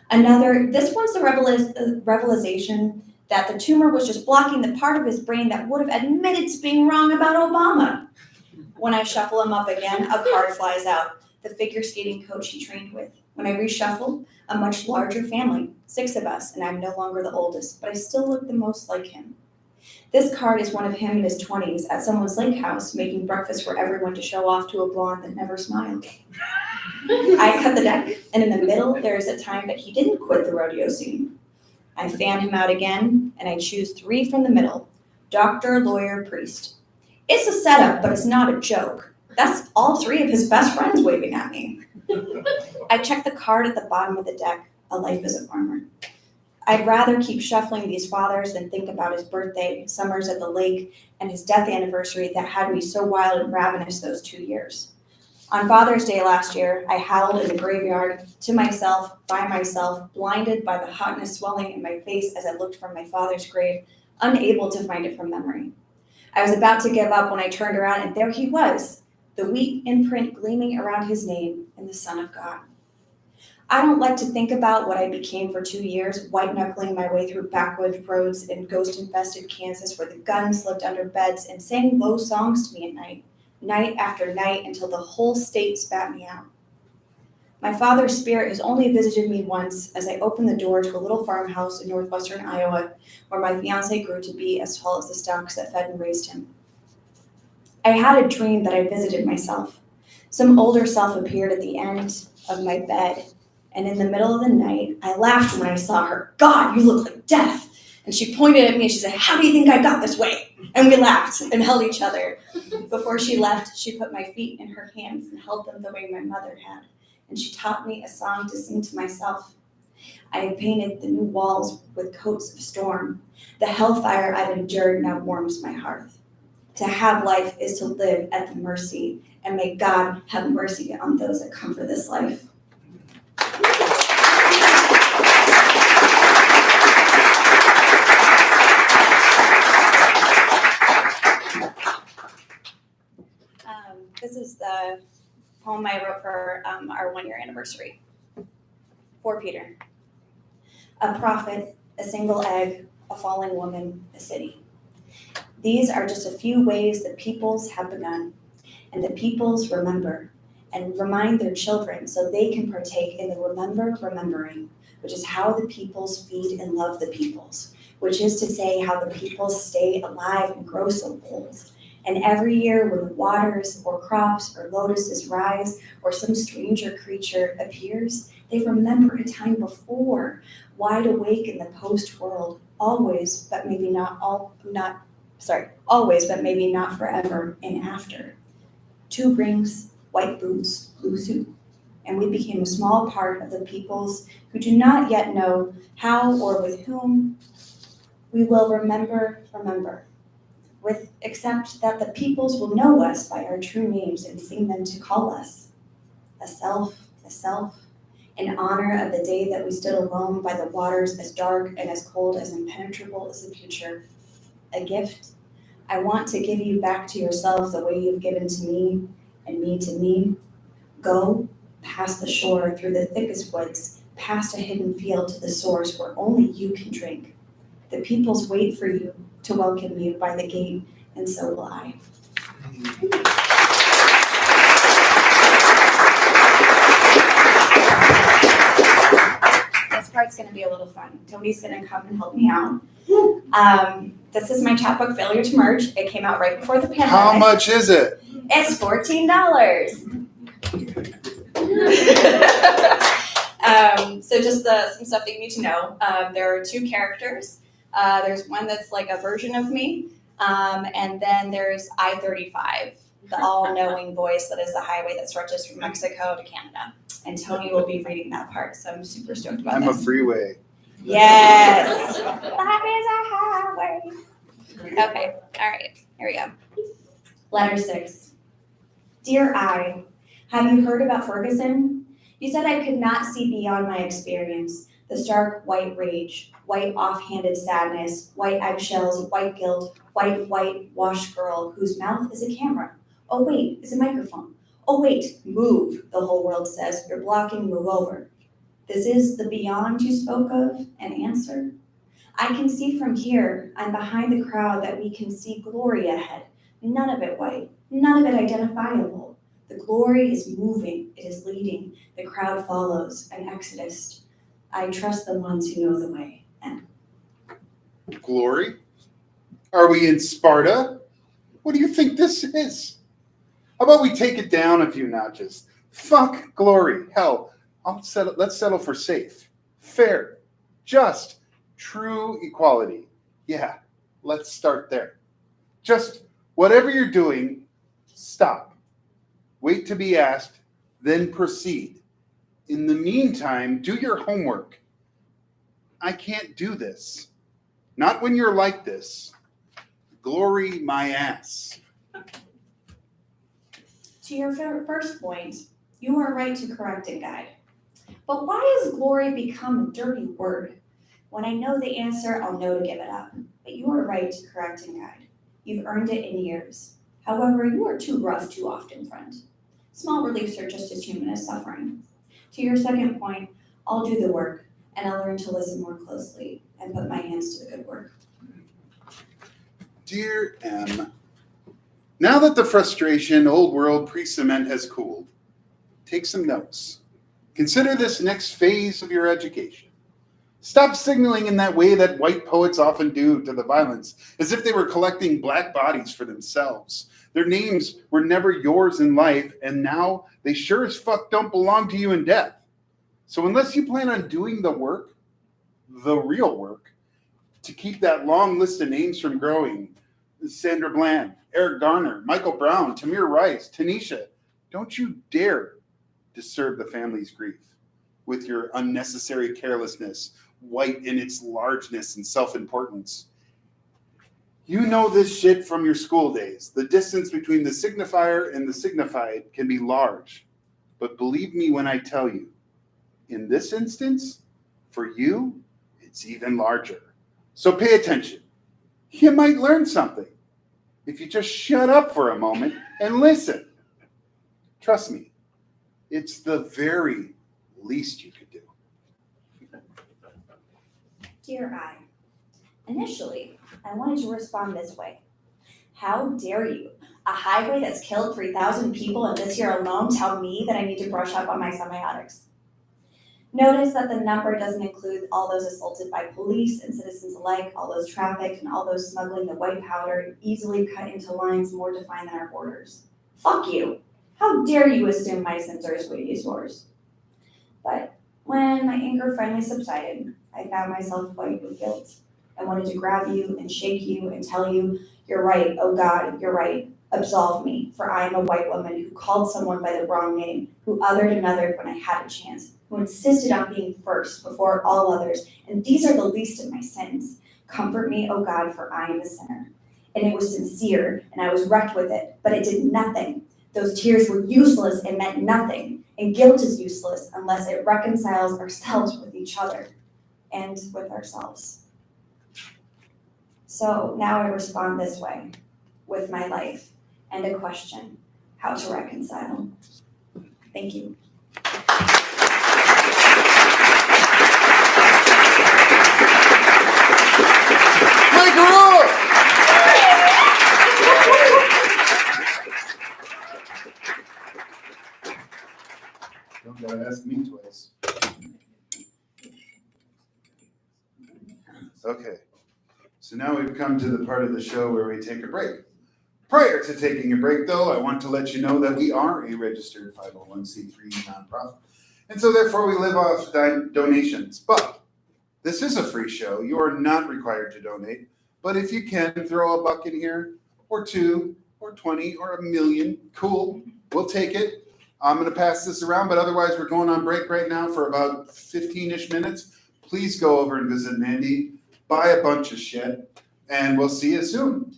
This one's the revelation that the tumor was just blocking the part of his brain that would have admitted to being wrong about Obama. When I shuffle him up again, a card flies out. The figure skating coach he trained with. When I reshuffle, a much larger family, 6 of us, and I'm no longer the oldest, but I still look the most like him. This card is one of him in his 20s at someone's lake house making breakfast for everyone to show off to a blonde that never smiled. I cut the deck, and in the middle, there is a time that he didn't quit the rodeo scene. I fan him out again, and I choose 3 from the middle. Doctor, lawyer, priest. It's a setup, but it's not a joke. That's all 3 of his best friends waving at me. I check the card at the bottom of the deck, a life as a farmer. I'd rather keep shuffling these fathers than think about his birthday, summers at the lake, and his death anniversary that had me so wild and ravenous those 2 years. On Father's Day last year, I howled in the graveyard to myself, by myself, blinded by the hotness swelling in my face as I looked from my father's grave, unable to find it from memory. I was about to give up when I turned around, and there he was, the wheat imprint gleaming around his name in the Son of God. I don't like to think about what I became for 2 years, white-knuckling my way through backwoods roads in ghost-infested Kansas where the guns lived under beds and sang low songs to me at night after night until the whole state spat me out. My father's spirit has only visited me once as I opened the door to a little farmhouse in northwestern Iowa where my fiance grew to be as tall as the stalks that fed and raised him. I had a dream that I visited myself. Some older self appeared at the end of my bed, and in the middle of the night, I laughed when I saw her. God, you look like death. And she pointed at me and she said, how do you think I got this way? And we laughed and held each other. Before she left, she put my feet in her hands and held them the way my mother had. And she taught me a song to sing to myself. I have painted the new walls with coats of storm. The hellfire I've endured now warms my heart. To have life is to live at the mercy, and may God have mercy on those that come for this life. This is the poem I wrote for our 1-year anniversary. For Peter. A prophet, a single egg, a falling woman, a city. These are just a few ways the peoples have begun, and the peoples remember and remind their children so they can partake in the remembering, which is how the peoples feed and love the peoples, which is to say how the peoples stay alive and grow so old. And every year when the waters or crops or lotuses rise or some stranger creature appears, they remember a time before, wide awake in the post-world, always, but maybe not forever and after. 2 rings, white boots, blue suit. And we became a small part of the peoples who do not yet know how or with whom we will remember, except that the peoples will know us by our true names and sing them to call us. A self, in honor of the day that we stood alone by the waters as dark and as cold as impenetrable as the future. A gift. I want to give you back to yourself the way you've given to me and me to me. Go past the shore through the thickest woods, past a hidden field to the source where only you can drink. The peoples wait for you to welcome you by the gate, and so will I. This part's gonna be a little fun. Tony's gonna come and help me out. This is my chapbook, Failure to Merge. It came out right before the pandemic. How much is it? It's $14. So just some stuff that you need to know. There are 2 characters. There's one that's like a version of me, and then there's I-35, the all-knowing voice that is the highway that stretches from Mexico to Canada. And Tony will be reading that part, so I'm super stoked about I'm a this. freeway. Yes! Life is a highway. Okay, all right, here we go. Letter 6. Dear I, have you heard about Ferguson? You said I could not see beyond my experience. The stark white rage, white offhanded sadness, white eggshells, white guilt, white washed girl whose mouth is a camera. Oh wait, it's a microphone. Oh wait, move, the whole world says. You're blocking, move over. This is the beyond you spoke of, an answer? I can see from here, I'm behind the crowd that we can see glory ahead. None of it white, none of it identifiable. The glory is moving, it is leading. The crowd follows, an exodus. I trust the ones who know the way. End. Glory? Are we in Sparta? What do you think this is? How about we take it down a few notches? Fuck glory. Hell, let's settle for safe, fair, just, true equality. Yeah, let's start there. Just whatever you're doing, stop. Wait to be asked, then proceed. In the meantime, do your homework. I can't do this. Not when you're like this. Glory my ass. To your first point, you are right to correct and guide. But why has glory become a dirty word? When I know the answer, I'll know to give it up. But you are right to correct and guide. You've earned it in years. However, you are too rough too often, friend. Small reliefs are just as human as suffering. To your second point, I'll do the work, and I'll learn to listen more closely and put my hands to the good work. Dear M, now that the frustration old world pre-cement has cooled, take some notes. Consider this next phase of your education. Stop signaling in that way that white poets often do to the violence, as if they were collecting black bodies for themselves. Their names were never yours in life, and now they sure as fuck don't belong to you in death. So unless you plan on doing the work, the real work, to keep that long list of names from growing, Sandra Bland, Eric Garner, Michael Brown, Tamir Rice, Tanisha, don't you dare disturb the family's grief with your unnecessary carelessness, white in its largeness and self-importance. You know this shit from your school days. The distance between the signifier and the signified can be large. But believe me when I tell you, in this instance, for you, it's even larger. So pay attention. You might learn something if you just shut up for a moment and listen. Trust me, it's the very least you could do. Dear I, initially, I wanted to respond this way. How dare you, a highway that's killed 3,000 people in this year alone, tell me that I need to brush up on my semiotics? Notice that the number doesn't include all those assaulted by police and citizens alike, all those trafficked, and all those smuggling the white powder easily cut into lines more defined than our borders. Fuck you. How dare you assume my sins are as weighty as yours? But when my anger finally subsided, I found myself white with guilt. I wanted to grab you and shake you and tell you, you're right, oh God, you're right. Absolve me, for I am a white woman who called someone by the wrong name, who othered another when I had a chance, who insisted on being first before all others, and these are the least of my sins. Comfort me, oh God, for I am a sinner. And it was sincere, and I was wrecked with it, but it did nothing. Those tears were useless and meant nothing, and guilt is useless unless it reconciles ourselves with each other and with ourselves. So now I respond this way, with my life, and a question, how to reconcile. Thank you. Don't gotta ask me twice. Okay, so now we've come to the part of the show where we take a break. Prior to taking a break, though, I want to let you know that we are a registered 501c3 nonprofit, and so therefore we live off donations. But this is a free show. You are not required to donate, but if you can throw a buck in here, or two, or 20, or 1,000,000, cool, we'll take it. I'm going to pass this around, but otherwise we're going on break right now for about 15-ish minutes. Please go over and visit Mandy, buy a bunch of shit, and we'll see you soon.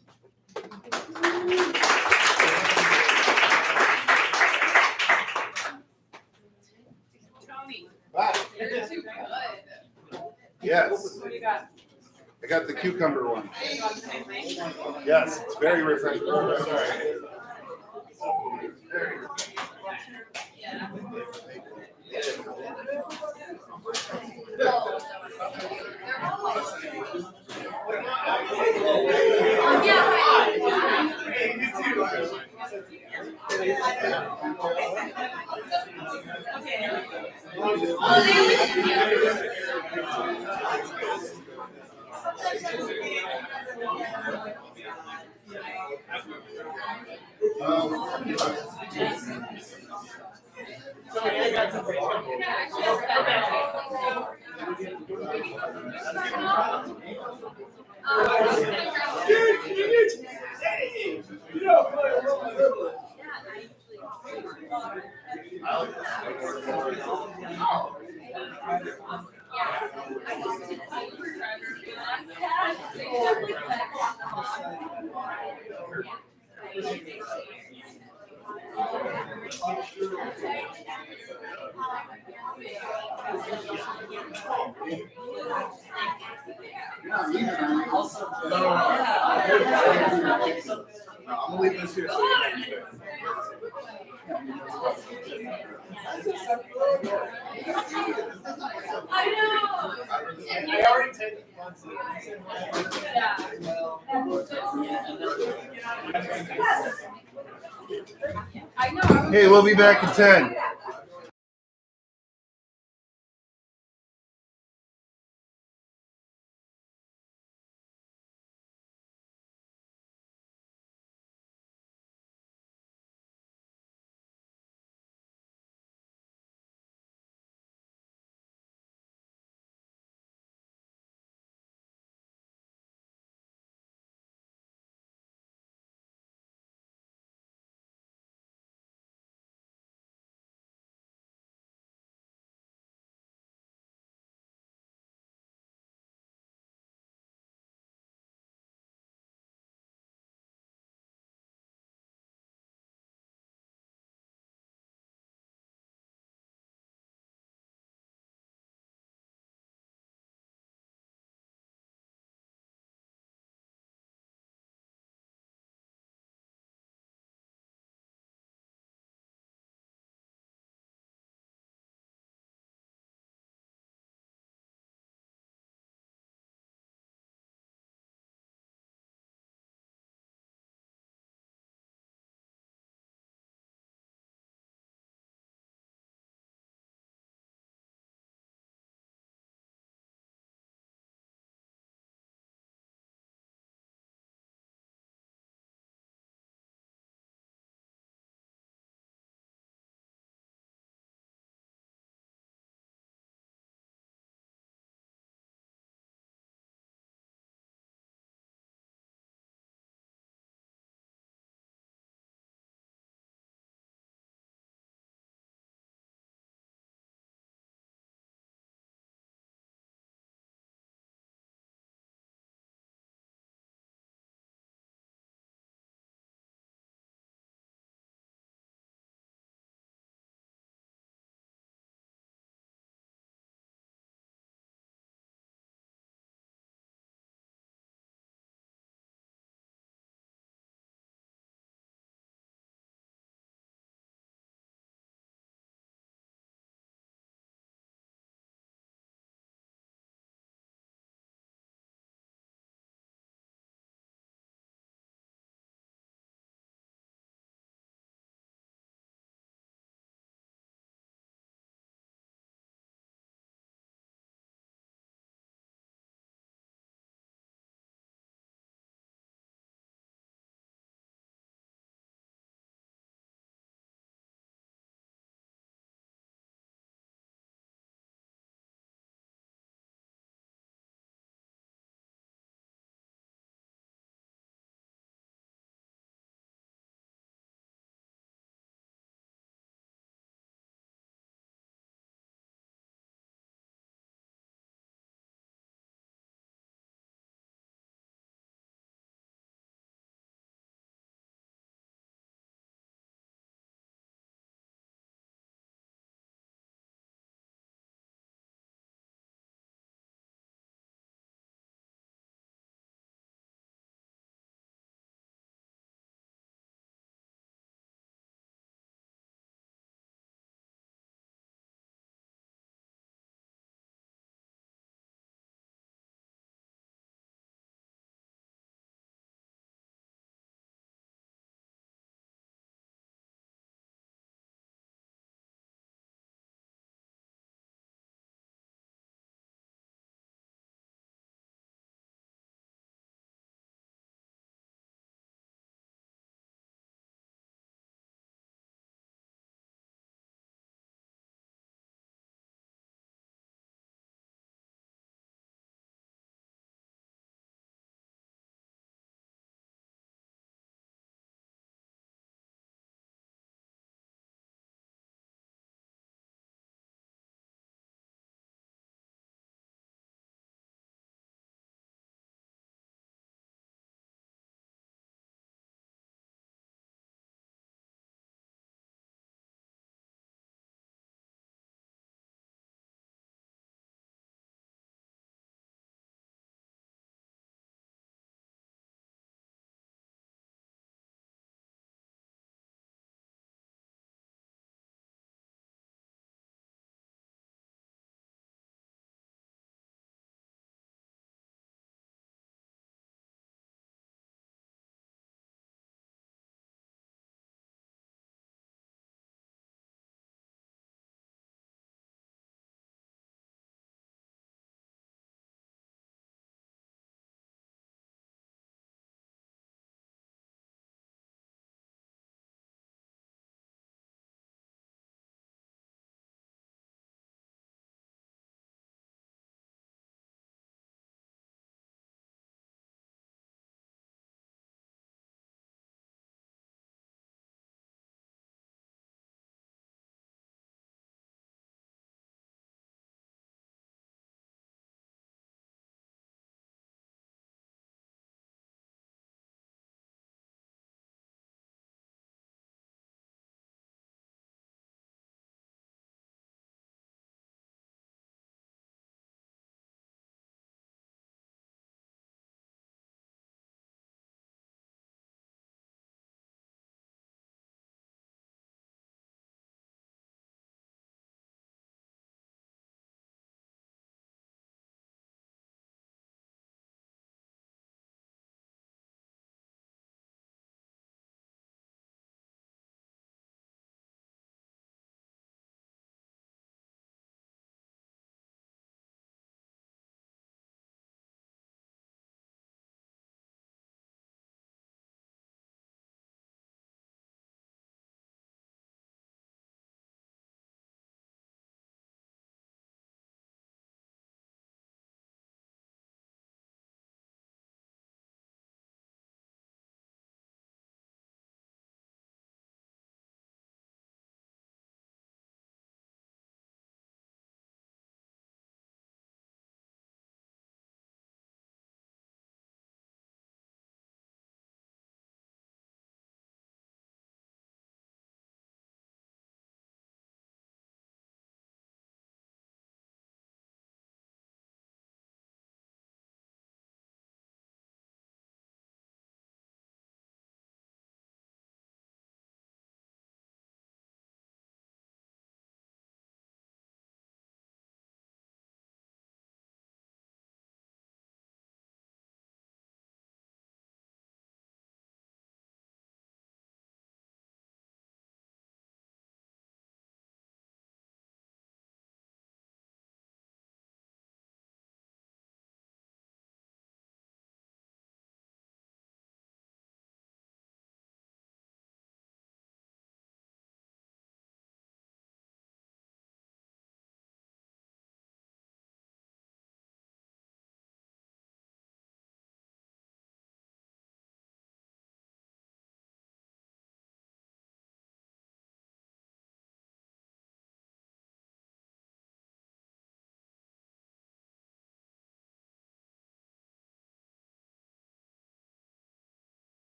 Tony, Bye. you're too good. Yes, What do you got? I got the cucumber one. You want the same thing? Yes, it's very refreshing. Yeah. I'm leaving this here. I know. I already take one. I know. Hey, we'll be back in 10.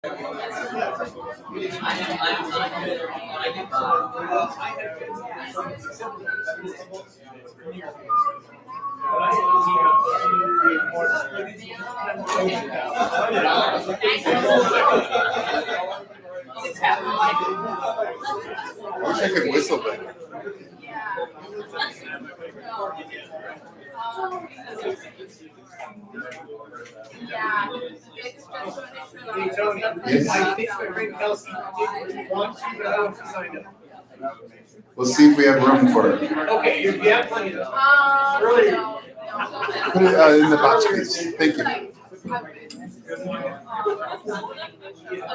I wish I could whistle better. Yeah, it's just. Hey, Tony, Yes. I think my friend Kelsey wants you to sign up. We'll see if we have room for it. Okay, you have plenty of. Earlier. Put it in the box, please. Thank you.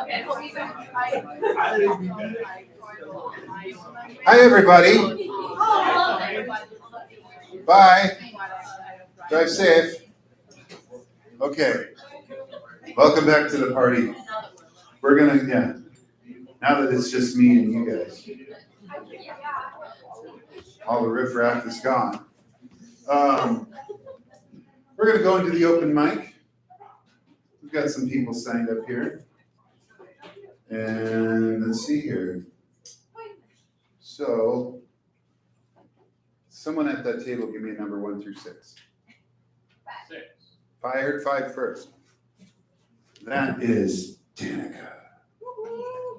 Okay, well, we don't. Hi, everybody. Bye. Drive safe. Okay. Welcome back to the party. We're gonna, now that it's just me and you guys, all the riffraff is gone. We're gonna go into the open mic. We've got some people signed up here. And let's see here. So, someone at that table give me a number 1 through 6. 6. I heard 5 first. That is Danica.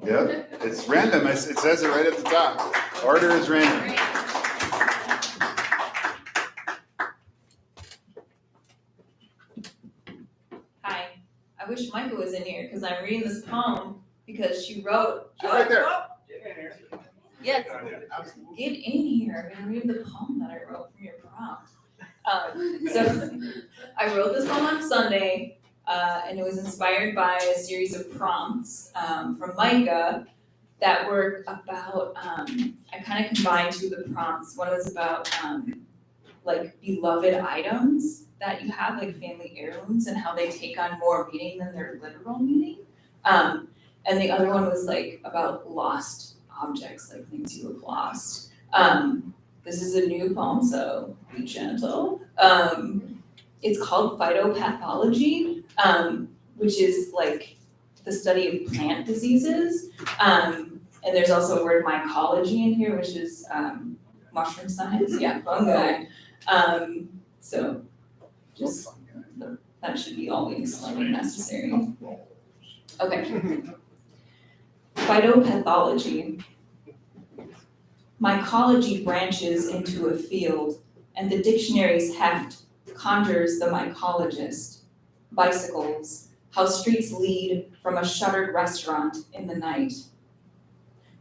Yep, it's random. It says it right at the top. Order is random. Hi, I wish Micah was in here because I'm reading this poem because she wrote. She's right there. Yes, get in here. I'm gonna read the poem that I wrote from your prompt. So I wrote this poem on Sunday, and it was inspired by a series of prompts from Micah that were about. I kind of combined 2 of the prompts. One was about like beloved items that you have, like family heirlooms, and how they take on more meaning than their literal meaning. And the other one was like about lost objects, like things you have lost. This is a new poem, so be gentle. It's called Phytopathology, which is like the study of plant diseases. And there's also a word mycology in here, which is mushroom science, fungi. So just that should be all the explaining necessary. Okay. Phytopathology. Mycology branches into a field, and the dictionary's heft conjures the mycologist. Bicycles, how streets lead from a shuttered restaurant in the night.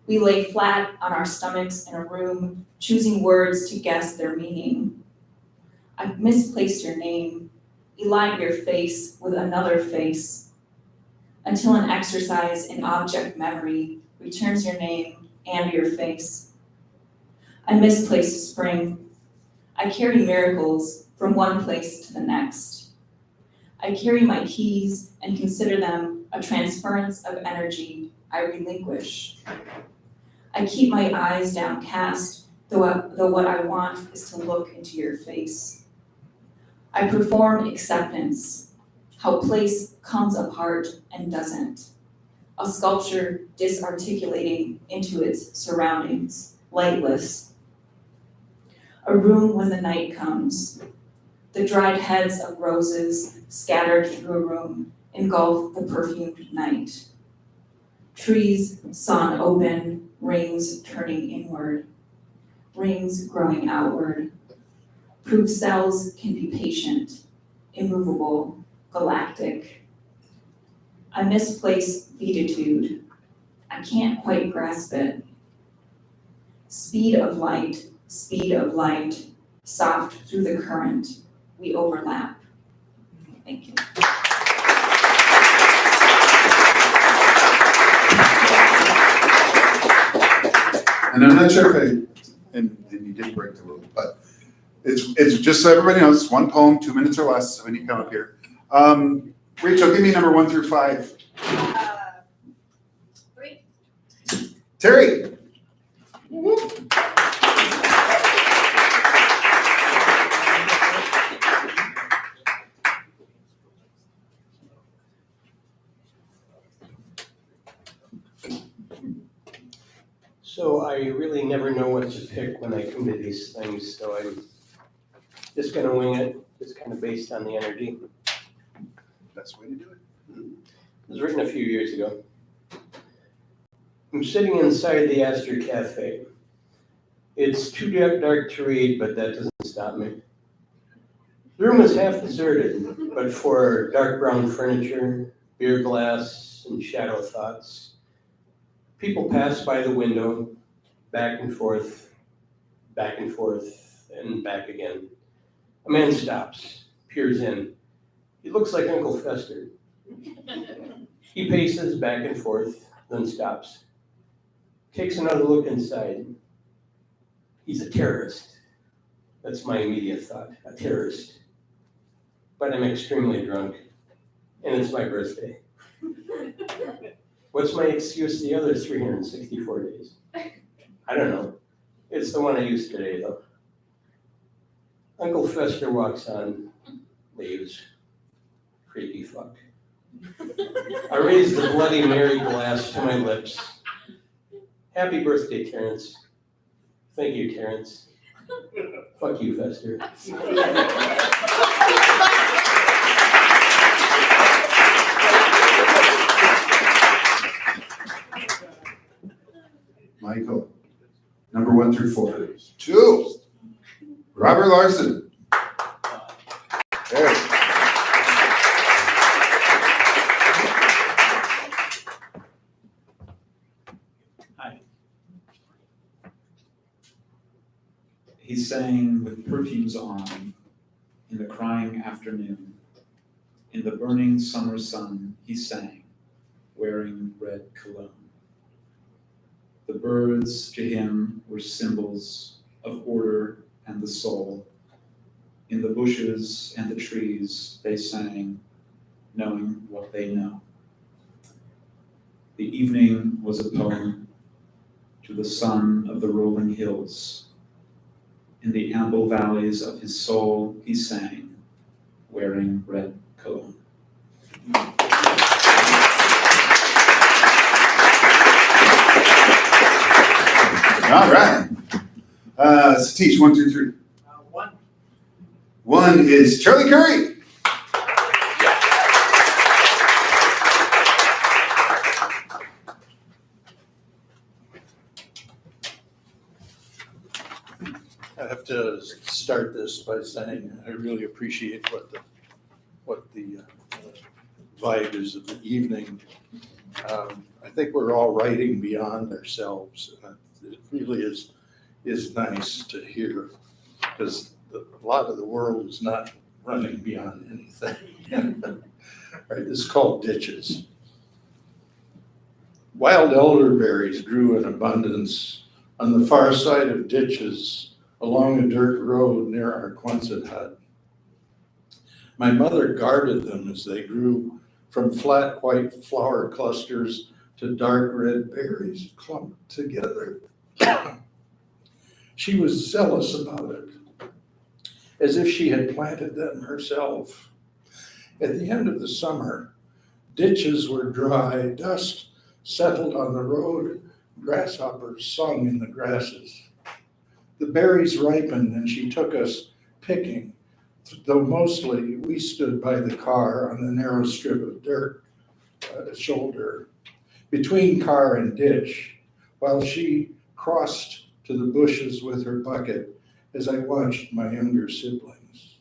We lay flat on our stomachs in a room, choosing words to guess their meaning. I've misplaced your name, elide your face with another face, until an exercise in object memory returns your name and your face. I misplaced spring. I carry miracles from one place to the next. I carry my keys and consider them a transference of energy I relinquish. I keep my eyes downcast, though what I want is to look into your face. I perform acceptance, how place comes apart and doesn't. A sculpture disarticulating into its surroundings, lightless. A room when the night comes. The dried heads of roses scattered through a room engulf the perfumed night. Trees sawn open, rings turning inward, rings growing outward. Proof cells can be patient, immovable, galactic. I misplace beatitude. I can't quite grasp it. Speed of light, soft through the current, we overlap. Thank you. And I'm not sure if and you did break the rule, but it's just so everybody knows, it's 1 poem, 2 minutes or less when you come up here. Rachel, give me number 1 through 5. 3. Terry. So I really never know what to pick when I come to these things, so I'm just gonna wing it, just kind of based on the energy. Best way to do it. It was written a few years ago. I'm sitting inside the Astor Cafe. It's too dark to read, but that doesn't stop me. The room is half deserted, but for dark brown furniture, beer glass, and shadow thoughts. People pass by the window, back and forth, and back again. A man stops, peers in. He looks like Uncle Fester. He paces back and forth, then stops. Takes another look inside. He's a terrorist. That's my immediate thought, a terrorist. But I'm extremely drunk, and it's my birthday. What's my excuse the other 364 days? I don't know. It's the one I used today, though. Uncle Fester walks on, leaves. Creepy fuck. I raise the Bloody Mary glass to my lips. Happy birthday, Terrence. Thank you, Terrence. Fuck you, Fester. Michael, number 1 through 4. 2. Robert Larson. There. He sang with perfumes on in the crying afternoon. In the burning summer sun, he sang, wearing red cologne. The birds to him were symbols of order and the soul. In the bushes and the trees, they sang, knowing what they know. The evening was a poem to the son of the rolling hills. In the ample valleys of his soul, he sang, wearing red cologne. All right. Satish, 1 through 3. 1. 1 is Charlie Curry. I have to start this by saying I really appreciate what the vibe is of the evening. I think we're all writing beyond ourselves, and it really is nice to hear, because a lot of the world is not running beyond anything. Right, this is called Ditches. Wild elderberries grew in abundance on the far side of ditches along a dirt road near our Quonset hut. My mother guarded them as they grew from flat white flower clusters to dark red berries clumped together. She was zealous about it, as if she had planted them herself. At the end of the summer, ditches were dry, dust settled on the road, grasshoppers sung in the grasses. The berries ripened and she took us picking, though mostly we stood by the car on the narrow strip of dirt shoulder between car and ditch, while she crossed to the bushes with her bucket as I watched my younger siblings.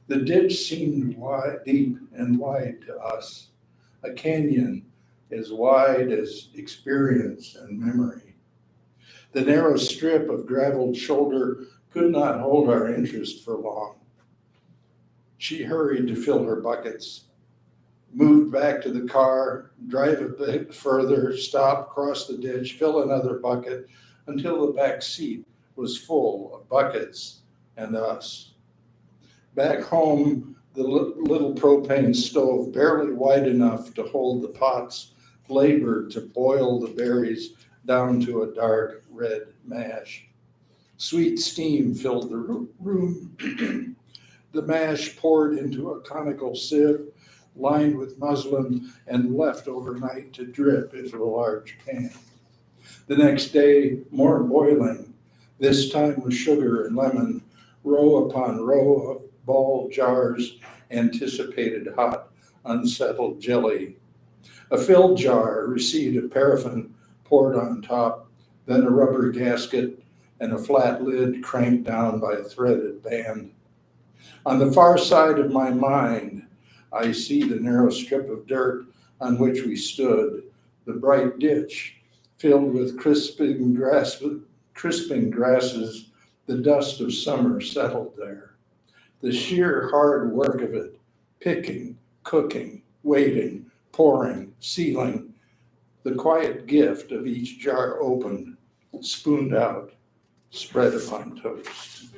The ditch seemed wide, deep and wide to us, a canyon as wide as experience and memory. The narrow strip of graveled shoulder could not hold our interest for long. She hurried to fill her buckets, moved back to the car, drive a bit further, stop, cross the ditch, fill another bucket until the back seat was full of buckets and us. Back home, the little propane stove, barely wide enough to hold the pots, labored to boil the berries down to a dark red mash. Sweet steam filled the room. The mash poured into a conical sieve lined with muslin and left overnight to drip into a large pan. The next day, more boiling, this time with sugar and lemon, row upon row of ball jars, anticipated hot, unsettled jelly. A filled jar received a paraffin poured on top, then a rubber gasket and a flat lid cranked down by a threaded band. On the far side of my mind, I see the narrow strip of dirt on which we stood, the bright ditch filled with crisping grasses, the dust of summer settled there. The sheer hard work of it, picking, cooking, waiting, pouring, sealing, the quiet gift of each jar opened, spooned out, spread upon toast.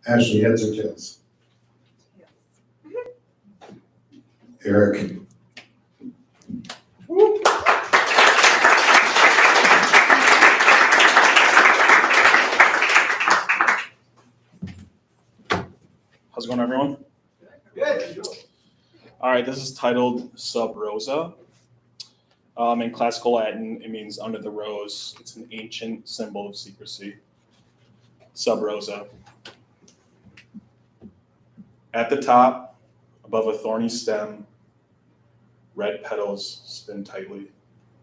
Ashley, heads or tails? Eric? How's it going, everyone? Good. All right, this is titled Sub Rosa. In classical Latin, it means under the rose. It's an ancient symbol of secrecy. Sub Rosa. At the top, above a thorny stem, red petals spin tightly,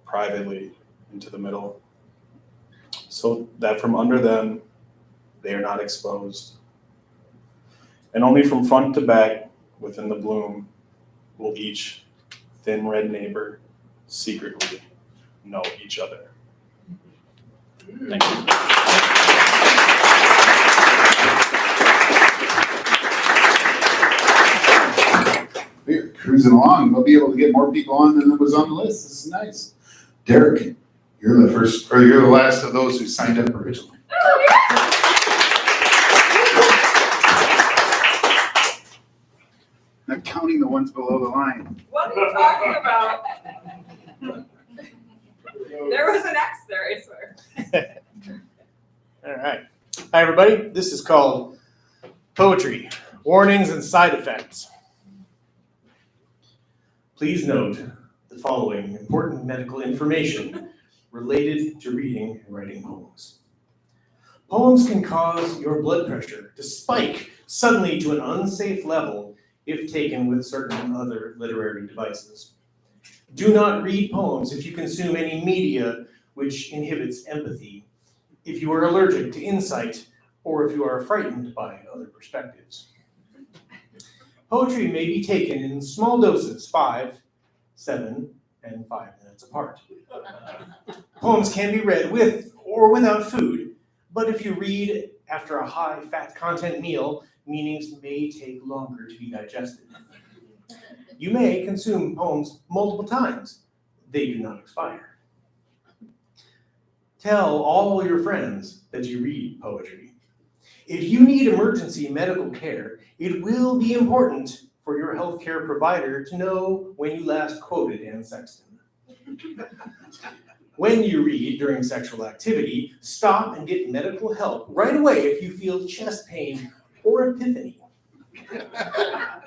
privately into the middle, so that from under them, they are not exposed. And only from front to back, within the bloom, will each thin red neighbor secretly know each other. Thank you. We're cruising along. We'll be able to get more people on than was on the list. This is nice. Derek, you're the last of those who signed up originally. Not counting the ones below the line. What are you talking about? There was an X there, I swear. All right. Hi, everybody. This is called Poetry, Warnings and Side Effects. Please note the following important medical information related to reading and writing poems. Poems can cause your blood pressure to spike suddenly to an unsafe level if taken with certain other literary devices. Do not read poems if you consume any media which inhibits empathy, if you are allergic to insight, or if you are frightened by other perspectives. Poetry may be taken in small doses, 5, 7, and 5 minutes apart. Poems can be read with or without food, but if you read after a high fat content meal, meanings may take longer to be digested. You may consume poems multiple times. They do not expire. Tell all your friends that you read poetry. If you need emergency medical care, it will be important for your healthcare provider to know when you last quoted Anne Sexton. When you read during sexual activity, stop and get medical help right away if you feel chest pain or epiphany.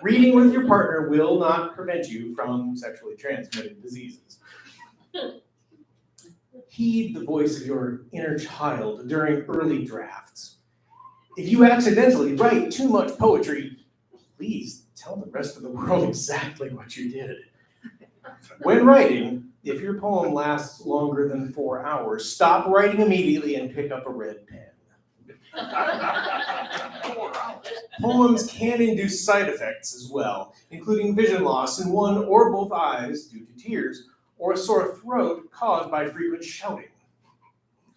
Reading with your partner will not prevent you from sexually transmitted diseases. Heed the voice of your inner child during early drafts. If you accidentally write too much poetry, please tell the rest of the world exactly what you did. When writing, if your poem lasts longer than 4 hours, stop writing immediately and pick up a red pen. Poems can induce side effects as well, including vision loss in one or both eyes due to tears, or a sore throat caused by frequent shouting.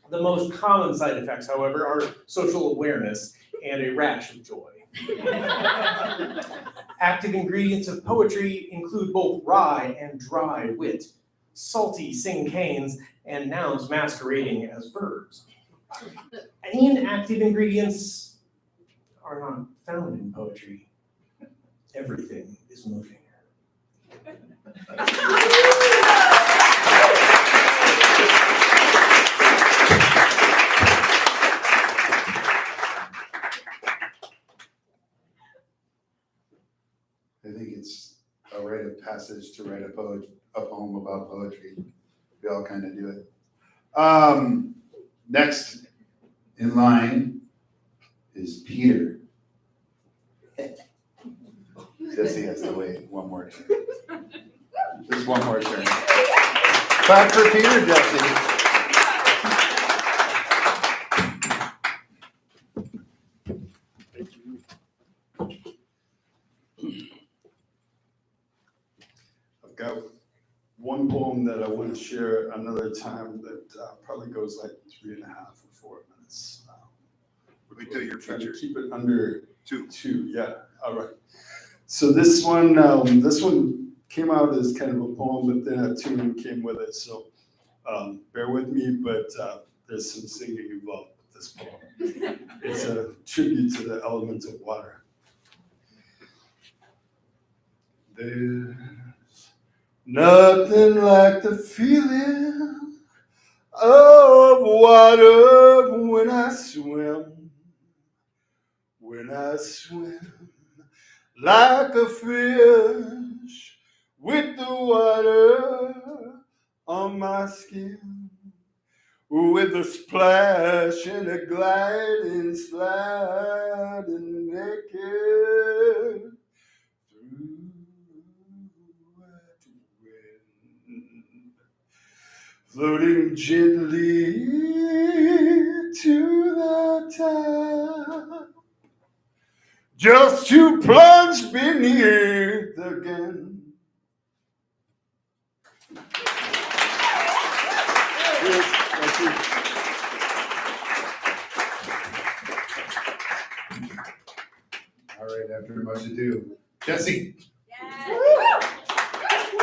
The most common side effects, however, are social awareness and a rash of joy. Active ingredients of poetry include both wry and dry wit, salty cinquains, and nouns masquerading as verbs. Inactive ingredients are not found in poetry. Everything is moving. I think it's a rite of passage to write a poem about poetry. We all kind of do it. Next in line is Peter. Jesse has to wait one more turn. Just one more turn. Clap for Peter, Jesse. I've got one poem that I want to share another time that probably goes like 3.5 or 4 minutes. Wait till your Trying feature. to keep it under Two. yeah, all right. So this one came out as kind of a poem, but then a tune came with it, so bear with me, but there's some singing involved with this poem. It's a tribute to the element of water. There's nothing like the feeling of water when I swim. When I swim like a fish with the water on my skin, with a splash and a gliding, sliding naked through wet wind, floating gently to the top, just to plunge beneath again. Yes, thank you. All right, after much ado, Jesse. Yes.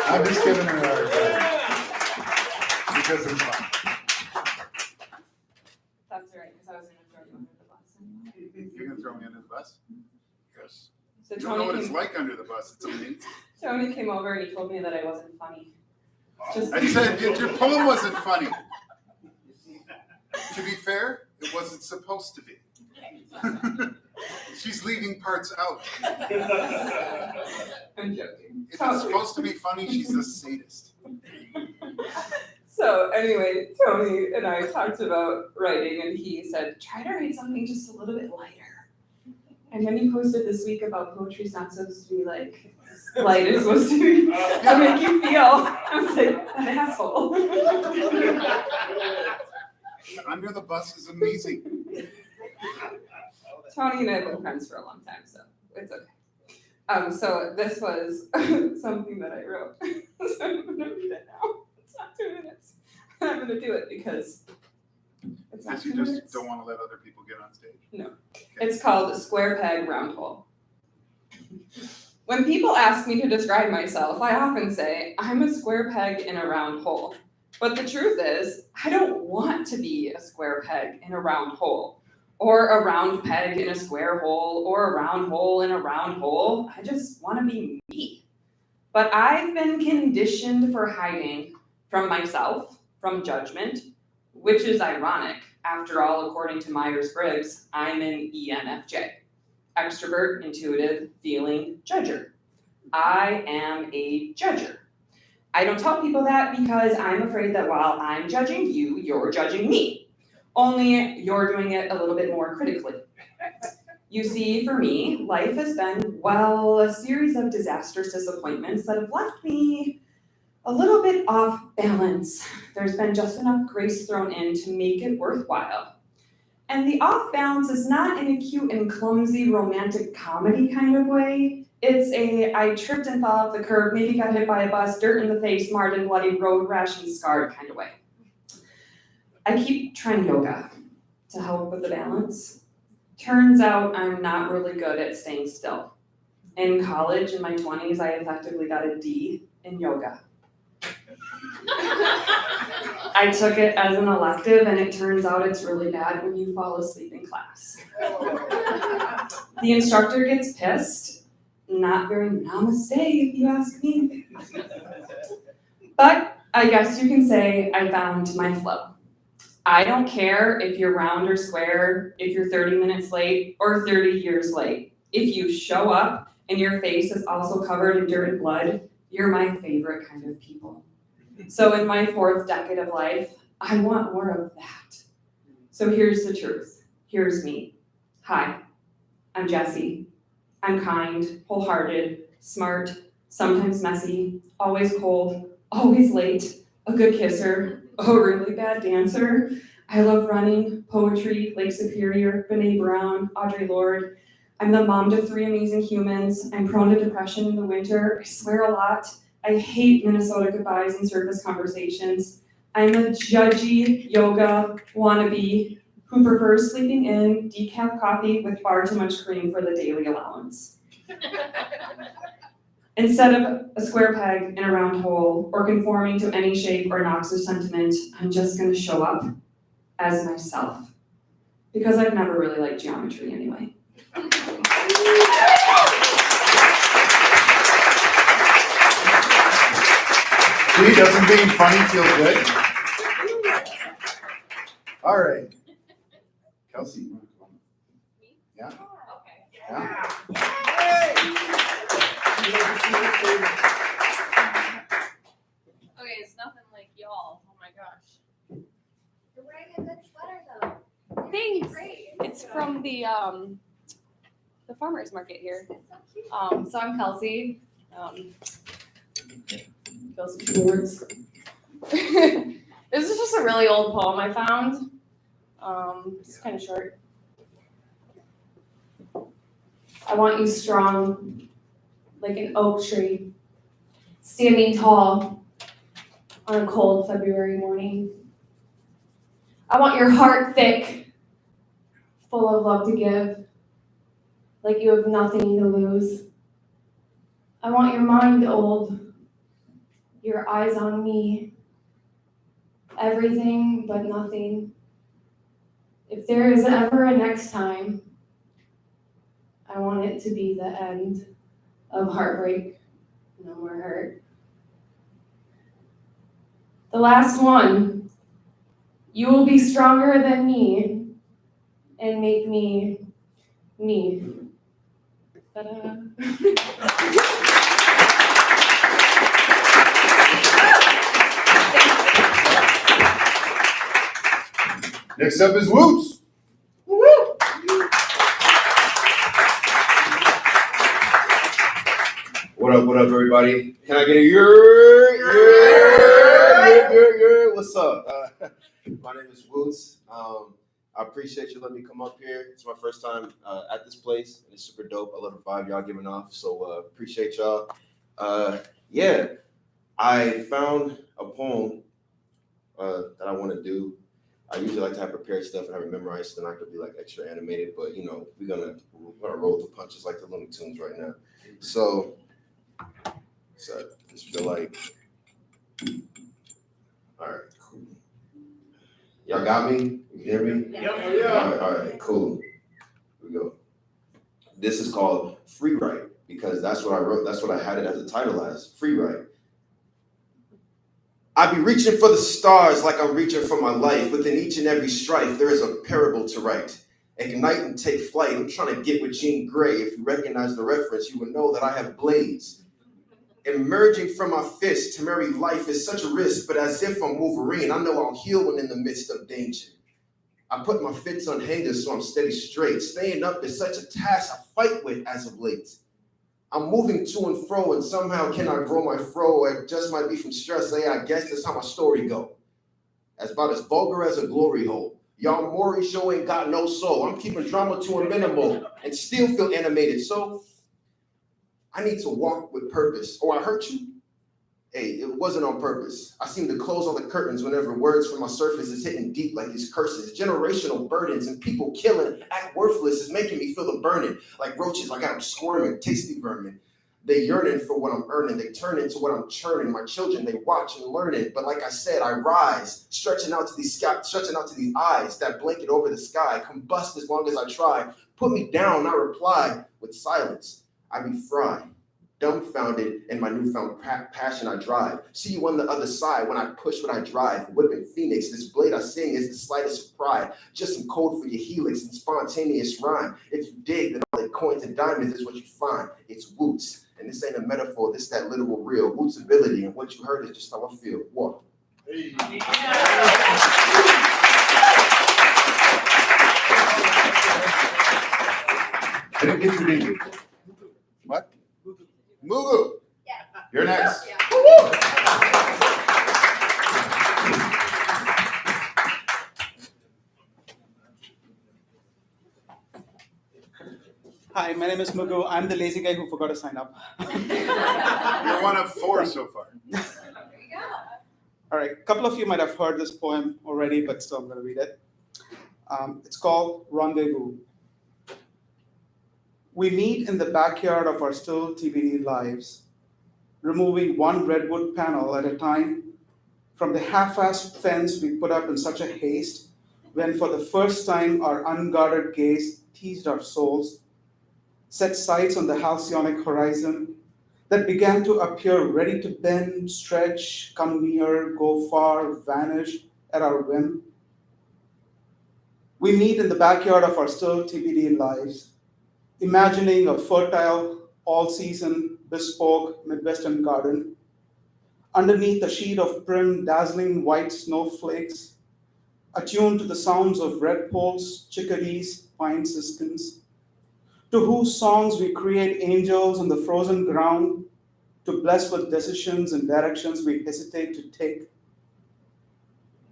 I'm just giving her a hard time because it's fun. That's right, because I was gonna throw you under the bus anyway. You're gonna throw me under the bus? Yes. So You don't know what it's Tony like under the bus. It's amazing. came over and he told me that I wasn't funny. Just I said your poem wasn't funny. To be fair, it wasn't supposed to be. She's leaving parts out. I'm joking. If it's supposed to be funny, she's a sadist. So anyway, Tony and I talked about writing, and he said, try to write something just a little bit lighter. And then he posted this week about poetry's not supposed to be like light, it's supposed to be to make you feel. I was like, an asshole. Under the bus is amazing. Tony and I have been friends for a long time, so it's okay. So this was something that I wrote. So I'm gonna read it now. It's not 2 minutes. I'm gonna do it because it's not Because 2 you minutes. just don't want to let other people get on stage. No. It's called Square Peg Round Hole. When people ask me to describe myself, I often say, I'm a square peg in a round hole. But the truth is, I don't want to be a square peg in a round hole, or a round peg in a square hole, or a round hole in a round hole. I just want to be me. But I've been conditioned for hiding from myself, from judgment, which is ironic. After all, according to Myers-Briggs, I'm an ENFJ. Extrovert, intuitive, feeling, judger. I am a judger. I don't tell people that because I'm afraid that while I'm judging you, you're judging me. Only you're doing it a little bit more critically. You see, for me, life has been, well, a series of disastrous disappointments that have left me a little bit off balance. There's been just enough grace thrown in to make it worthwhile. And the off balance is not in a cute and clumsy romantic comedy kind of way. It's a I tripped and fell off the curb, maybe got hit by a bus, dirt in the face, marred and bloody, road rash and scarred kind of way. I keep trying yoga to help with the balance. Turns out I'm not really good at staying still. In college, in my 20s, I effectively got a D in yoga. I took it as an elective, and it turns out it's really bad when you fall asleep in class. The instructor gets pissed. Not very namaste, if you ask me. But I guess you can say I found my flow. I don't care if you're round or square, if you're 30 minutes late or 30 years late. If you show up and your face is also covered in dirt and blood, you're my favorite kind of people. So in my 4th decade of life, I want more of that. So here's the truth. Here's me. Hi, I'm Jessie. I'm kind, wholehearted, smart, sometimes messy, always cold, always late, a good kisser, a really bad dancer. I love running, poetry, Lake Superior, Brene Brown, Audre Lorde. I'm the mom to 3 amazing humans. I'm prone to depression in the winter. I swear a lot. I hate Minnesota goodbyes and service conversations. I'm a judgy yoga wannabe who prefers sleeping in decaf coffee with far too much cream for the daily allowance. Instead of a square peg in a round hole or conforming to any shape or Knox or sentiment, I'm just gonna show up as myself. Because I've never really liked geometry anyway. See, doesn't being funny feel good? All right. Kelsey, you wanna come on? Yeah? Yeah? Okay, it's nothing like y'all. Oh my gosh. You're wearing a good sweater though. Thanks. Great. It's from the farmer's market here. So I'm Kelsey. Kelsey Words. This is just a really old poem I found. It's kind of short. I want you strong, like an oak tree, standing tall on a cold February morning. I want your heart thick, full of love to give, like you have nothing to lose. I want your mind old, your eyes on me, everything but nothing. If there is ever a next time, I want it to be the end of heartbreak, no more hurt. The last one, you will be stronger than me and make me me. Ta-da. Next up is Woots. What up, everybody? Can I get a yeah? What's up? My name is Woots. I appreciate you letting me come up here. It's my first time at this place, and it's super dope. I love the vibe y'all giving off, so appreciate y'all. Yeah, I found a poem that I want to do. I usually like to have prepared stuff and have it memorized, and I could be like extra animated, but you know, we're gonna roll the punches like the Looney Tunes right now. So I just feel like, all right, cool. Y'all got me? You hear me? Yeah. All right, cool. Here we go. This is called Free Write because that's what I wrote. That's what I had it as a title as, Free Write. I be reaching for the stars like I'm reaching for my life. Within each and every strife, there is a parable to write. Ignite and take flight. I'm trying to get with Jean Grey. If you recognize the reference, you would know that I have blades. Emerging from my fist to marry life is such a risk, but as if I'm Wolverine, I know I'll heal when in the midst of danger. I put my fits on hangers so I'm steady straight. Staying up is such a task I fight with as of late. I'm moving to and fro, and somehow cannot grow my fro. It just might be from stress. I guess that's how my story go. As about as vulgar as a glory hole. Y'all Maury show ain't got no soul. I'm keeping drama to a minimal and still feel animated. So I need to walk with purpose. Oh, I hurt you? Hey, it wasn't on purpose. I seem to close all the curtains whenever words from my surface is hitting deep like these curses. Generational burdens and people killing, act worthless is making me feel the burning. Like roaches, like I'm squirming, tasty vermin. They yearning for what I'm earning. They turn into what I'm churning. My children, they watch and learn it. But like I said, I rise, stretching out to these eyes that blanket over the sky. Combust as long as I try. Put me down, I reply with silence. I be fried, dumbfounded in my newfound passion I drive. See you on the other side when I push what I drive. Whipping Phoenix, this blade I sing is the slightest of pride. Just some code for your helix and spontaneous rhyme. If you dig, then it coins and diamonds is what you find. It's roots. And this ain't a metaphor, this that literal real. Rootsability, and what you heard is just how I feel. What? I didn't get your name. What? Mugu. You're next. Hi, my name is Mugu. I'm the lazy guy who forgot to sign up. You're one of 4 so far. All right, a couple of you might have heard this poem already, but still I'm going to read it. It's called Rendezvous. We meet in the backyard of our still TBD lives, removing one redwood panel at a time from the half-assed fence we put up in such a haste when for the first time our unguarded gaze teased our souls, set sights on the halcyonic horizon that began to appear ready to bend, stretch, come near, go far, vanish at our whim. We meet in the backyard of our still TBD lives, imagining a fertile, all-season, bespoke Midwestern garden, underneath a sheet of prim, dazzling white snowflakes, attuned to the sounds of redpolls, chickadees, pine siskins, to whose songs we create angels on the frozen ground to bless with decisions and directions we hesitate to take.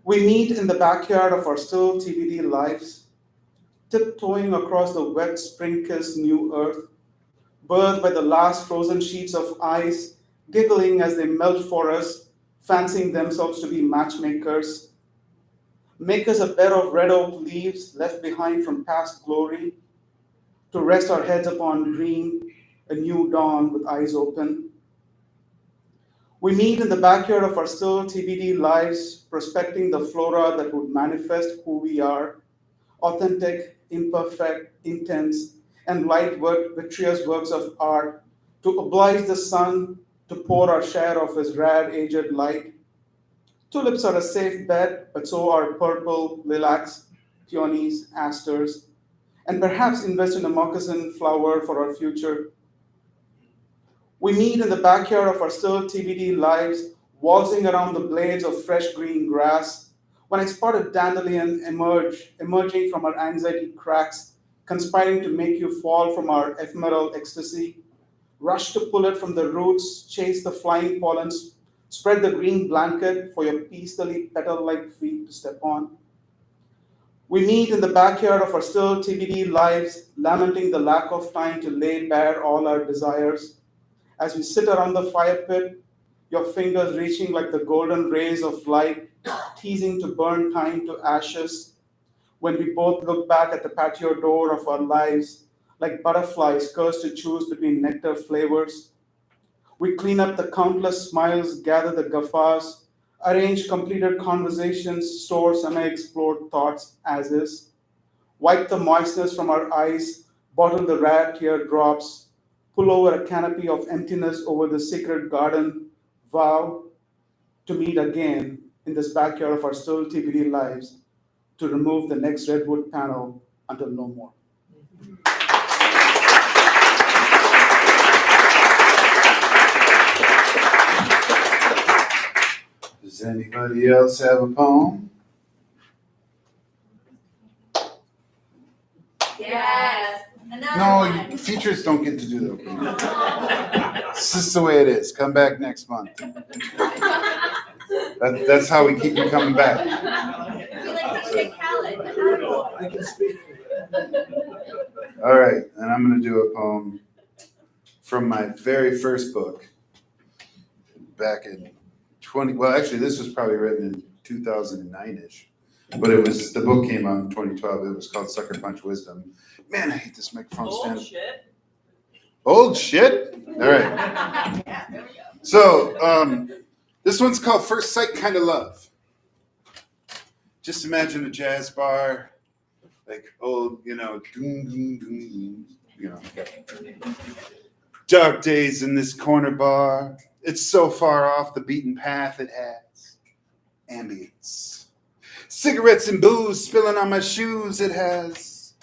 We meet in the backyard of our still TBD lives, tiptoeing across the wet spring-kissed new earth, birthed by the last frozen sheets of ice, giggling as they melt for us, fancying themselves to be matchmakers. Make us a bed of red oak leaves left behind from past glory, to rest our heads upon green, a new dawn with eyes open. We meet in the backyard of our still TBD lives, prospecting the flora that would manifest who we are, authentic, imperfect, intense, and light work, vitreous works of art, to oblige the sun to pour our share of his rad, aged light. Tulips are a safe bet, but so are purple, lilacs, peonies, asters, and perhaps invest in a moccasin flower for our future. We meet in the backyard of our still TBD lives, waltzing around the blades of fresh green grass, when I spot a dandelion emerging from our anxiety cracks, conspiring to make you fall from our ephemeral ecstasy. Rush to pull it from the roots, chase the flying pollens, spread the green blanket for your peacefully petal-like feet to step on. We meet in the backyard of our still TBD lives, lamenting the lack of time to lay bare all our desires. As we sit around the fire pit, your fingers reaching like the golden rays of light, teasing to burn time to ashes, when we both look back at the patio door of our lives, like butterflies cursed to choose between nectar flavors. We clean up the countless smiles, gather the guffaws, arrange completed conversations, store semi-explored thoughts as is, wipe the moistness from our eyes, bottle the rare teardrops, pull over a canopy of emptiness over the sacred garden, vow to meet again in this backyard of our still TBD lives, to remove the next redwood panel until no more. Does anybody else have a poem? Yes. No, features don't get to do that. It's just the way it is. Come back next month. That's how we keep you coming back. We like to shake Khaled. I can speak. All right, and I'm going to do a poem from my very first book back in actually this was probably written in 2009-ish, but the book came out in 2012. It was called Sucker Punch Wisdom. Man, I hate this microphone stand. Old shit? All right. So, this one's called First Sight Kind of Love. Just imagine a jazz bar, like old, doom, doom, doom, dark days in this corner bar. It's so far off the beaten path it has ambience. Cigarettes and booze spilling on my shoes, it has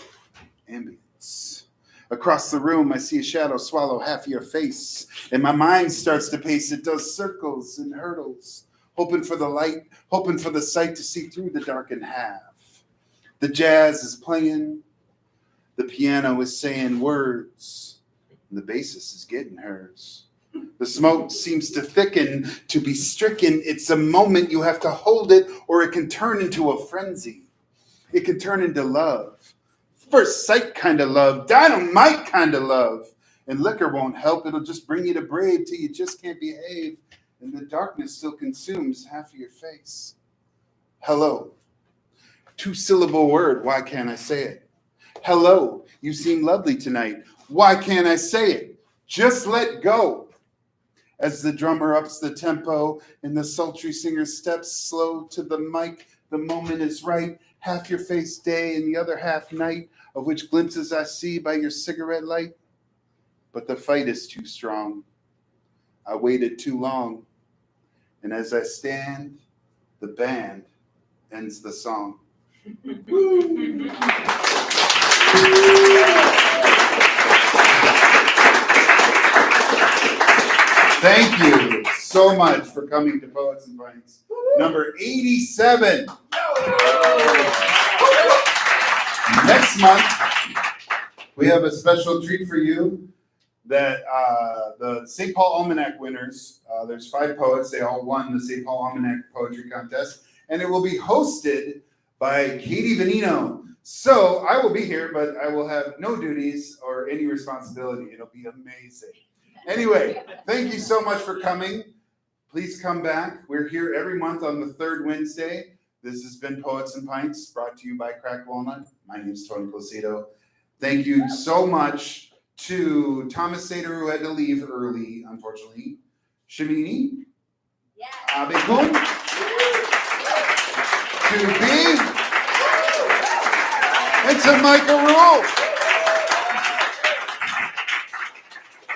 ambience. Across the room, I see a shadow swallow half your face, and my mind starts to pace. It does circles and hurdles, hoping for the light, hoping for the sight to see through the darkened half. The jazz is playing, the piano is saying words, and the bassist is getting hers. The smoke seems to thicken, to be stricken. It's a moment you have to hold it, or it can turn into a frenzy. It can turn into love. First sight kind of love, dynamite kind of love. And liquor won't help, it'll just bring you to brave till you just can't behave. And the darkness still consumes half of your face. Hello. 2-syllable word, why can't I say it? Hello, you seem lovely tonight. Why can't I say it? Just let go. As the drummer ups the tempo and the sultry singer steps slow to the mic, the moment is right. Half your face day and the other half night, of which glimpses I see by your cigarette light. But the fight is too strong. I waited too long. And as I stand, the band ends the song. Thank you so much for coming to Poets and Pints, number 87. Next month, we have a special treat for you that the St. Paul Almanac winners, there's 5 poets, they all won the St. Paul Almanac Poetry Contest, and it will be hosted by Katie Venino. So I will be here, but I will have no duties or any responsibility. It'll be amazing. Anyway, thank you so much for coming. Please come back. We're here every month on the 3rd Wednesday. This has been Poets and Pints, brought to you by Cracked Walnut. My name is Tony Plocido. Thank you so much to Thomas Satre, who had to leave early, unfortunately. Shamini Abeykoon. To B. And to Micah Ruelle.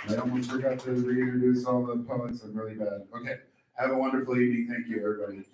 I almost forgot to reintroduce all the poets. I'm really bad. Okay. Have a wonderful evening. Thank you, everybody.